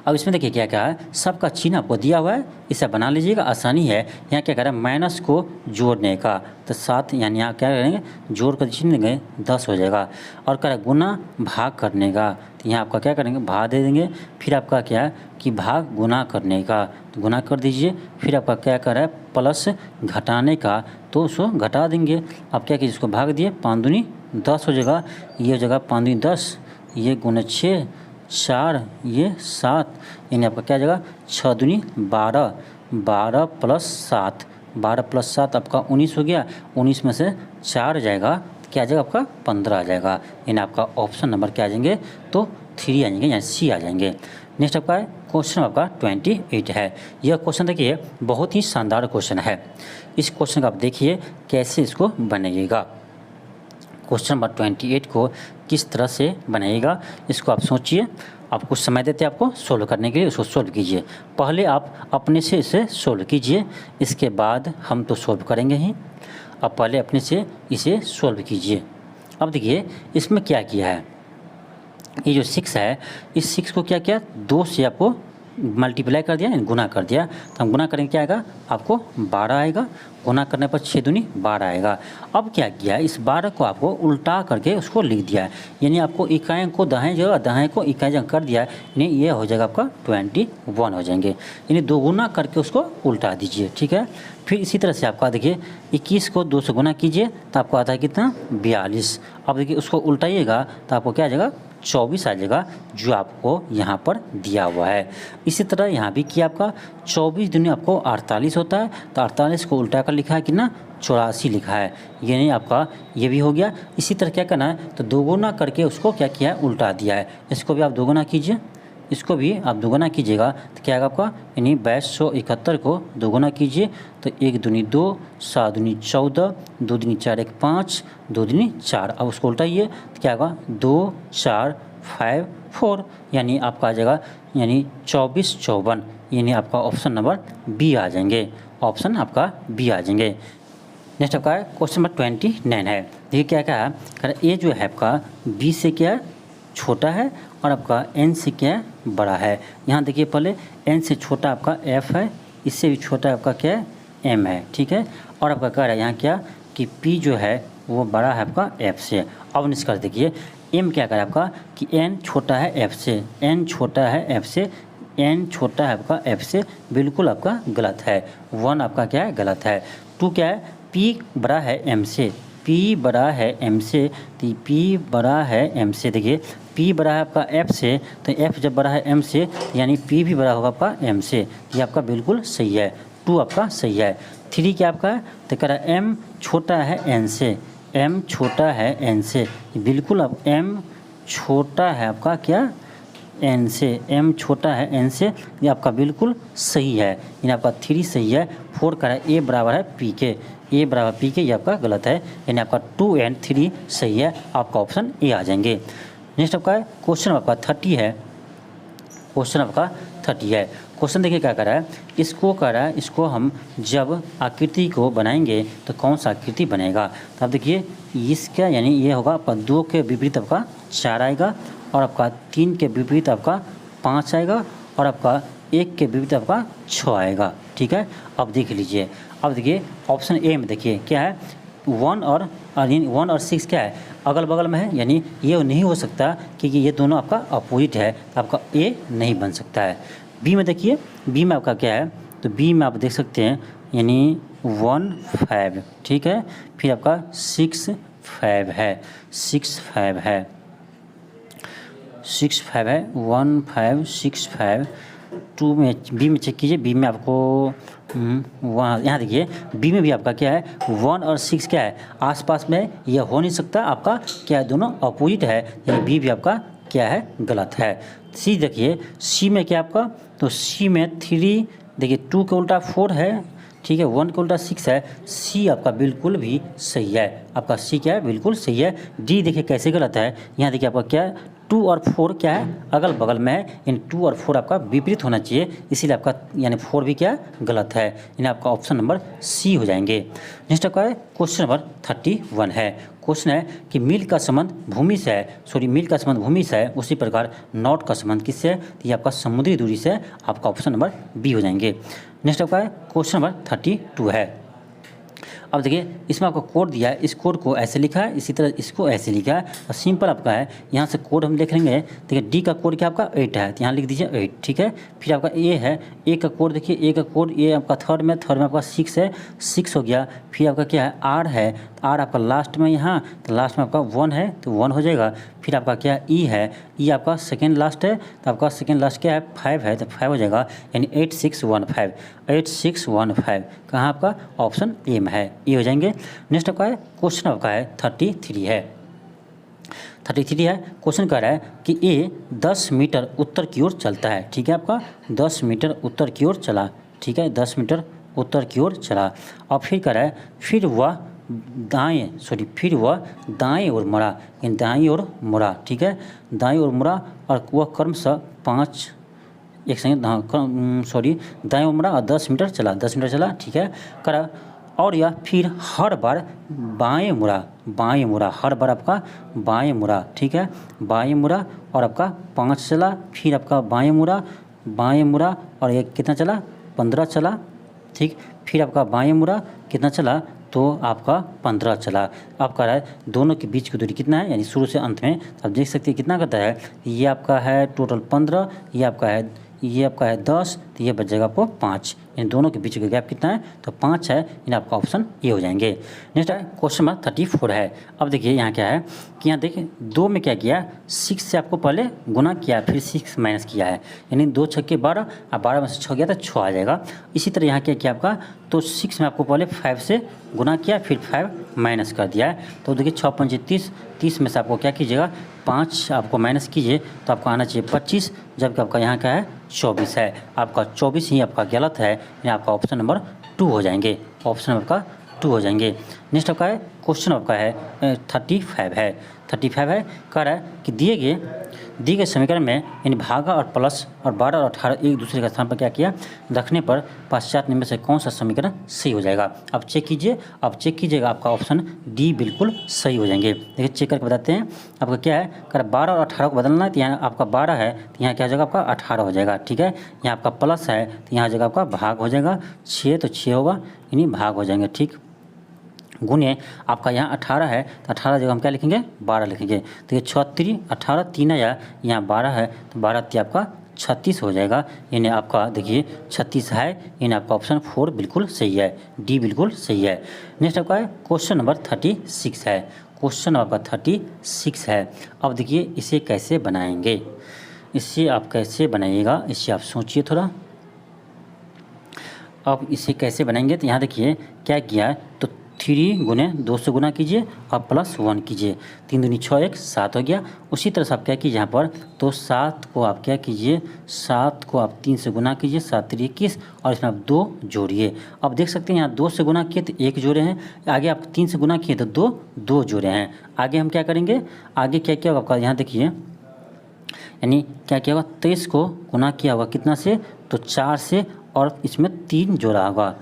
अब इसमें देखिए क्या क्या है, सबका चिन्ह आपको दिया हुआ है, इसे बना लीजिएगा, आसानी है। यहाँ क्या करें, माइनस को जोड़ने का, तो 7 यानी यहाँ क्या करेंगे, जोड़ कर चिन्ह देंगे 10 हो जाएगा। और करें गुना भाग करने का, तो यहाँ आपका क्या करेंगे, भाग दे देंगे। फिर आपका क्या है कि भाग गुना करने का, तो गुना कर दीजिए। फिर आपका क्या कर रहा है, प्लस घटाने का, तो उसको घटा देंगे। आप क्या कीजिए, इसको भाग दिए, 5 दूनी 10 हो जाएगा। ये हो जाएगा 5 दूनी 10, ये गुना 6 4, ये 7, यानी आपका क्या जाएगा 6 दूनी 12, 12 प्लस 7, 12 प्लस 7 आपका 19 हो गया। 19 में से 4 जाएगा, क्या आ जाएगा आपका 15 आ जाएगा, यानी आपका ऑप्शन नंबर क्या आ जाएंगे, तो 3 आ जाएंगे, यानी सी आ जाएंगे। नेक्स्ट आपका क्वेश्चन आपका 28 है। यह क्वेश्चन देखिए बहुत ही शानदार क्वेश्चन है। इस क्वेश्चन का आप देखिए कैसे इसको बनाइएगा। क्वेश्चन नंबर 28 को किस तरह से बनाइएगा, इसको आप सोचिए। आप कुछ समय देते हैं आपको सोल्व करने के लिए, उसको सोल्व कीजिए। पहले आप अपने से इसे सोल्व कीजिए, इसके बाद हम तो सोल्व करेंगे ही। अब पहले अपने से इसे सोल्व कीजिए। अब देखिए इसमें क्या किया है, ये जो 6 है, इस 6 को क्या किया, 2 से आपको मल्टीप्लाई कर दिया, गुना कर दिया। तो हम गुना करेंगे क्या आएगा, आपको 12 आएगा। गुना करने पर 6 दूनी 12 आएगा। अब क्या किया, इस 12 को आपको उल्टा करके उसको लिख दिया है, यानी आपको इकाई को दाएं जगह, दाएं को इकाई जगह कर दिया है, यानी ये हो जाएगा आपका 21 हो जाएंगे। यानी 2 गुना करके उसको उल्टा दीजिए, ठीक है। फिर इसी तरह से आपका देखिए 21 को 2 से गुना कीजिए तो आपको आता है कितना, 42। अब देखिए उसको उल्टाइएगा तो आपको क्या आ जाएगा, 24 आ जाएगा, जो आपको यहाँ पर दिया हुआ है। इसी तरह यहाँ भी किया, आपका 24 दूनी आपको 48 होता है, तो 48 को उल्टा कर लिखा है कितना, 84 लिखा है, यानी आपका ये भी हो गया। इसी तरह क्या करना है, तो 2 गुना करके उसको क्या किया है, उल्टा दिया है। इसको भी आप 2 गुना कीजिए, इसको भी आप 2 गुना कीजिएगा तो क्या आएगा आपका, यानी 2271 को 2 गुना कीजिए तो 1 दूनी 2, 7 दूनी 14, 2 दूनी 4, 1 5, 2 दूनी 4। अब उसको उल्टाइए तो क्या होगा, 2 4 5 4, यानी आपका आ जाएगा यानी 24 54, यानी आपका ऑप्शन नंबर बी आ जाएंगे, ऑप्शन आपका बी आ जाएंगे। नेक्स्ट आपका क्वेश्चन नंबर 29 है। देखिए क्या क्या है, ए जो है आपका बी से क्या है, छोटा है, और आपका एन से क्या है, बड़ा है। यहाँ देखिए पहले एन से छोटा आपका एफ है, इससे भी छोटा आपका क्या है, एम है, ठीक है। और आपका कह रहा है यहाँ क्या कि पी जो है वो बड़ा है आपका एफ से। अब निष्कर्ष देखिए, एम क्या कह रहा है आपका कि एन छोटा है एफ से, एन छोटा है एफ से, एन छोटा है आपका एफ से, बिल्कुल आपका गलत है। 1 आपका क्या है, गलत है। 2 क्या है, पी बड़ा है एम से, पी बड़ा है एम से, तो पी बड़ा है एम से। देखिए पी बड़ा है आपका एफ से, तो एफ जब बड़ा है एम से यानी पी भी बड़ा होगा आपका एम से, ये आपका बिल्कुल सही है। 2 आपका सही है। 3 क्या आपका है, तो कह रहा है एम छोटा है एन से, एम छोटा है एन से, बिल्कुल अब एम छोटा है आपका क्या, एन से, एम छोटा है एन से, ये आपका बिल्कुल सही है, यानी आपका 3 सही है। 4 कह रहा है ए बराबर है पी के, ए बराबर पी के, ये आपका गलत है, यानी आपका 2 एंड 3 सही है, आपका ऑप्शन ए आ जाएंगे। नेक्स्ट आपका क्वेश्चन आपका 30 है। क्वेश्चन आपका 30 है। क्वेश्चन देखिए क्या कर रहा है, इसको कह रहा है, इसको हम जब आकृति को बनाएंगे तो कौन सा आकृति बनेगा। तो आप देखिए इसका यानी ये होगा आपका 2 के विपरीत आपका 4 आएगा, और आपका 3 के विपरीत आपका 5 आएगा और आपका 1 के विपरीत आपका 6 आएगा। ठीक है, अब देख लीजिए। अब देखिए ऑप्शन ए में देखिए क्या है, 1 और 6 क्या है, अगल बगल में है, यानी ये नहीं हो सकता क्योंकि ये दोनों आपका अपोजिट है, तो आपका ए नहीं बन सकता है। बी में देखिए, बी में आपका क्या है, तो बी में आप देख सकते हैं यानी 1 5, ठीक है, फिर आपका 6 5 है, 6 5 है, 6 5 है, 1 5 6 5। 2 में बी में चेक कीजिए, बी में आपको वहाँ यहाँ देखिए बी में भी आपका क्या है, 1 और 6 क्या है, आसपास में, यह हो नहीं सकता, आपका क्या है, दोनों अपोजिट है, यानी बी भी आपका क्या है, गलत है। सी देखिए, सी में क्या आपका, तो सी में 3, देखिए 2 के उल्टा 4 है, ठीक है, 1 के उल्टा 6 है, सी आपका बिल्कुल भी सही है, आपका सी क्या है, बिल्कुल सही है। डी देखिए कैसे गलत है, यहाँ देखिए आपका क्या है, 2 और 4 क्या है, अगल बगल में है, इन 2 और 4 आपका विपरीत होना चाहिए, इसीलिए आपका यानी 4 भी क्या गलत है, यानी आपका ऑप्शन नंबर सी हो जाएंगे। नेक्स्ट आपका है क्वेश्चन नंबर 31 है। क्वेश्चन है कि मील का संबंध भूमि से है, मील का संबंध भूमि से है, उसी प्रकार नॉट का संबंध किससे है, तो ये आपका समुद्री दूरी से, आपका ऑप्शन नंबर बी हो जाएंगे। नेक्स्ट आपका है क्वेश्चन नंबर 32 है। अब देखिए इसमें आपको कोड दिया है, इस कोड को ऐसे लिखा है, इसी तरह इसको ऐसे लिखा है, और सिंपल आपका है, यहाँ से कोड हम देख लेंगे। देखिए डी का कोड क्या आपका 8 है, तो यहाँ लिख दीजिए 8, ठीक है। फिर आपका ए है, ए का कोड देखिए, ए का कोड ये आपका थर्ड में आपका 6 है, 6 हो गया। फिर आपका क्या है, आर है, तो आर आपका लास्ट में यहाँ, तो लास्ट में आपका 1 है, तो 1 हो जाएगा। फिर आपका क्या ई है, ई आपका सेकेंड लास्ट है, तो आपका सेकेंड लास्ट क्या है, 5 है, तो 5 हो जाएगा, यानी 8615, 8615 कहाँ आपका ऑप्शन ए में है, ये हो जाएंगे। नेक्स्ट आपका है क्वेश्चन आपका है 33 है। 33 है, क्वेश्चन कह रहा है कि ए 10 मीटर उत्तर की ओर चलता है, ठीक है, आपका 10 मीटर उत्तर की ओर चला, ठीक है, 10 मीटर उत्तर की ओर चला। और फिर कह रहा है फिर वह दाएं ओर मुड़ा, यानी दाएं ओर मुड़ा, ठीक है, दाएं ओर मुड़ा, और वह क्रमशः 5 एक सेकेंड दाएं ओर मुड़ा और 10 मीटर चला, 10 मीटर चला, ठीक है, करा। और यह फिर हर बार बाएं मुड़ा, हर बार आपका बाएं मुड़ा, ठीक है, बाएं मुड़ा, और आपका 5 चला, फिर आपका बाएं मुड़ा और ये कितना चला, 15 चला, ठीक, फिर आपका बाएं मुड़ा कितना चला, तो आपका 15 चला। आप कह रहा है दोनों के बीच की दूरी कितना है, यानी शुरू से अंत में आप देख सकते हैं कितना करता है, ये आपका है टोटल 15, ये आपका है 10, तो ये बच जाएगा आपको 5, इन दोनों के बीच का गैप कितना है, तो 5 है, इन आपका ऑप्शन ये हो जाएंगे। नेक्स्ट है क्वेश्चन नंबर 34 है। अब देखिए यहाँ क्या है कि यहाँ देखिए 2 में क्या किया, 6 से आपको पहले गुना किया, फिर 6 माइनस किया है, यानी 2 छक्के 12, अब 12 में से 6 गया तो 6 आ जाएगा। इसी तरह यहाँ क्या किया आपका, तो 6 में आपको पहले 5 से गुना किया, फिर 5 माइनस कर दिया है, तो देखिए 6 5 30, 30 में से आपको क्या कीजिएगा, 5 आपको माइनस कीजिए, तो आपको आना चाहिए 25, जबकि आपका यहाँ क्या है 24 है, आपका 24 ही आपका गलत है, यानी आपका ऑप्शन नंबर 2 हो जाएंगे, ऑप्शन नंबर का 2 हो जाएंगे। नेक्स्ट आपका है क्वेश्चन आपका है 35 है, कह रहा है कि दिए गए समीकरण में यानी भागा और प्लस और 12 और 18 एक दूसरे के स्थान पर क्या किया, रखने पर पश्चात निम्न से कौन सा समीकरण सही हो जाएगा। अब चेक कीजिएगा, आपका ऑप्शन डी बिल्कुल सही हो जाएंगे। देखिए चेक करके बताते हैं, आपका क्या है, कर 12 और 18 को बदलना है, तो यहाँ आपका 12 है, तो यहाँ क्या हो जाएगा, आपका 18 हो जाएगा, ठीक है, यहाँ आपका प्लस है, तो यहाँ जगह आपका भाग हो जाएगा, 6 तो 6 होगा, यानी भाग हो जाएंगे, ठीक, गुने आपका यहाँ 18 है, तो 18 जगह हम क्या लिखेंगे, 12 लिखेंगे, तो ये 36 18 3 आया, यहाँ 12 है, तो 12 आपका 36 हो जाएगा, यानी आपका देखिए 36 है, यानी आपका ऑप्शन 4 बिल्कुल सही है, डी बिल्कुल सही है। नेक्स्ट आपका है क्वेश्चन नंबर 36 है, क्वेश्चन आपका 36 है। अब देखिए इसे कैसे बनाएंगे, इसे आप कैसे बनाइएगा, इससे आप सोचिए थोड़ा। अब इसे कैसे बनाएंगे, तो यहाँ देखिए क्या किया है, तो 3 गुने 2 से गुना कीजिए और प्लस 1 कीजिए, 3 दूनी 6 1 7 हो गया। उसी तरह से आप क्या कीजिए यहाँ पर, तो 7 को आप क्या कीजिए, 7 को आप 3 से गुना कीजिए, 7 3 21, और इसमें आप 2 जोड़िए। अब देख सकते हैं यहाँ 2 से गुना किए तो 1 जोड़े हैं, आगे आप 3 से गुना किए तो 2 जोड़े हैं। आगे हम क्या करेंगे, आगे क्या क्या होगा आपका, यहाँ देखिए यानी क्या क्या होगा, 23 को गुना किया होगा कितना से, तो 4 से, और इसमें 3 जोड़ा होगा,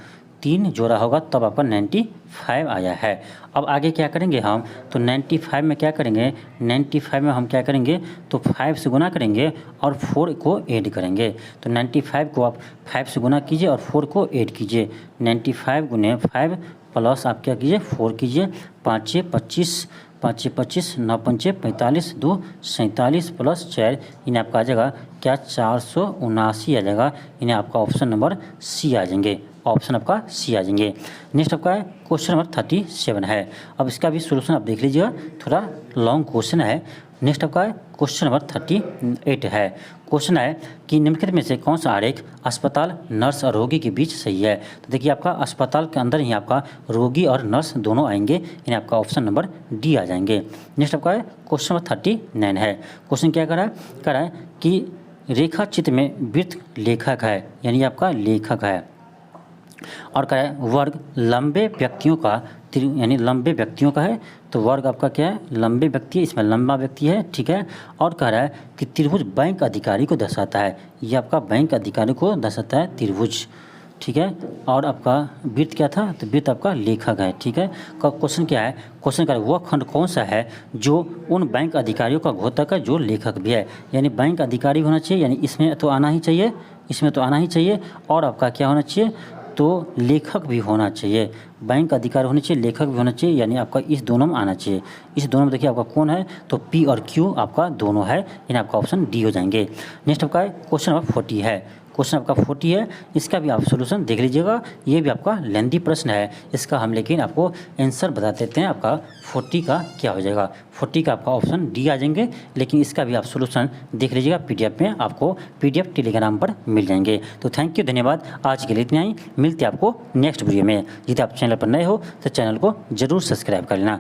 3 जोड़ा होगा तब आपका 95 आया है। अब आगे क्या करेंगे हम, तो 95 में क्या करेंगे, 95 में हम क्या करेंगे, तो 5 से गुना करेंगे और 4 को ऐड करेंगे। तो 95 को आप 5 से गुना कीजिए और 4 को ऐड कीजिए। 95 गुने 5 प्लस आप क्या कीजिए 4 कीजिए, 5 छः 25, 5 छः 25, 9 पंचे 45, 2 47 प्लस 4 इन्हें आपका आ जाएगा क्या 479 आ जाएगा। इन्हें आपका ऑप्शन नंबर सी आ जाएंगे, ऑप्शन आपका सी आ जाएंगे। नेक्स्ट आपका क्वेश्चन नंबर 37 है। अब इसका भी सोल्यूशन आप देख लीजिएगा, थोड़ा लॉन्ग क्वेश्चन है। नेक्स्ट आपका क्वेश्चन नंबर 38 है। क्वेश्चन है कि निम्नलिखित में से कौन सा आरेख अस्पताल, नर्स और रोगी के बीच सही है। तो देखिए आपका अस्पताल के अंदर ही आपका रोगी और नर्स दोनों आएंगे, इन्हें आपका ऑप्शन नंबर डी आ जाएंगे। नेक्स्ट आपका क्वेश्चन नंबर 39 है। क्वेश्चन क्या कर रहा है कि रेखा चित्र में वृत्त लेखक है, यानी आपका लेखक है, और कह रहा है वर्ग लंबे व्यक्तियों का, यानी लंबे व्यक्तियों का है। तो वर्ग आपका क्या है, लंबे व्यक्ति, इसमें लंबा व्यक्ति है, ठीक है। और कह रहा है कि त्रिभुज बैंक अधिकारी को दर्शाता है, ये आपका बैंक अधिकारी को दर्शाता है त्रिभुज, ठीक है। और आपका वृत्त क्या था, तो वृत्त आपका लेखक है, ठीक है। क्वेश्चन क्या है, क्वेश्चन का वह खंड कौन सा है जो उन बैंक अधिकारियों का घोतक है जो लेखक भी है, यानी बैंक अधिकारी होना चाहिए, यानी इसमें तो आना ही चाहिए, इसमें तो आना ही चाहिए। और आपका क्या होना चाहिए, तो लेखक भी होना चाहिए, बैंक अधिकारी होने चाहिए, लेखक भी होना चाहिए, यानी आपका इस दोनों में आना चाहिए। इस दोनों में देखिए आपका कौन है, तो पी और क्यू आपका दोनों है, यानी आपका ऑप्शन डी हो जाएंगे। नेक्स्ट आपका क्वेश्चन नंबर 40 है। क्वेश्चन आपका 40 है, इसका भी आप सोल्यूशन देख लीजिएगा। ये भी आपका लेंथी प्रश्न है, इसका हम लेकिन आपको आंसर बता देते हैं। आपका 40 का क्या हो जाएगा, 40 का आपका ऑप्शन डी आ जाएंगे, लेकिन इसका भी आप सोल्यूशन देख लीजिएगा। पीडीएफ में आपको पीडीएफ टेलीग्राम पर मिल जाएंगे। तो थैंक यू, धन्यवाद। आज के लिए इतना ही, मिलते हैं आपको नेक्स्ट वीडियो में। यदि आप चैनल पर नए हो तो चैनल को जरूर सब्सक्राइब कर लेना।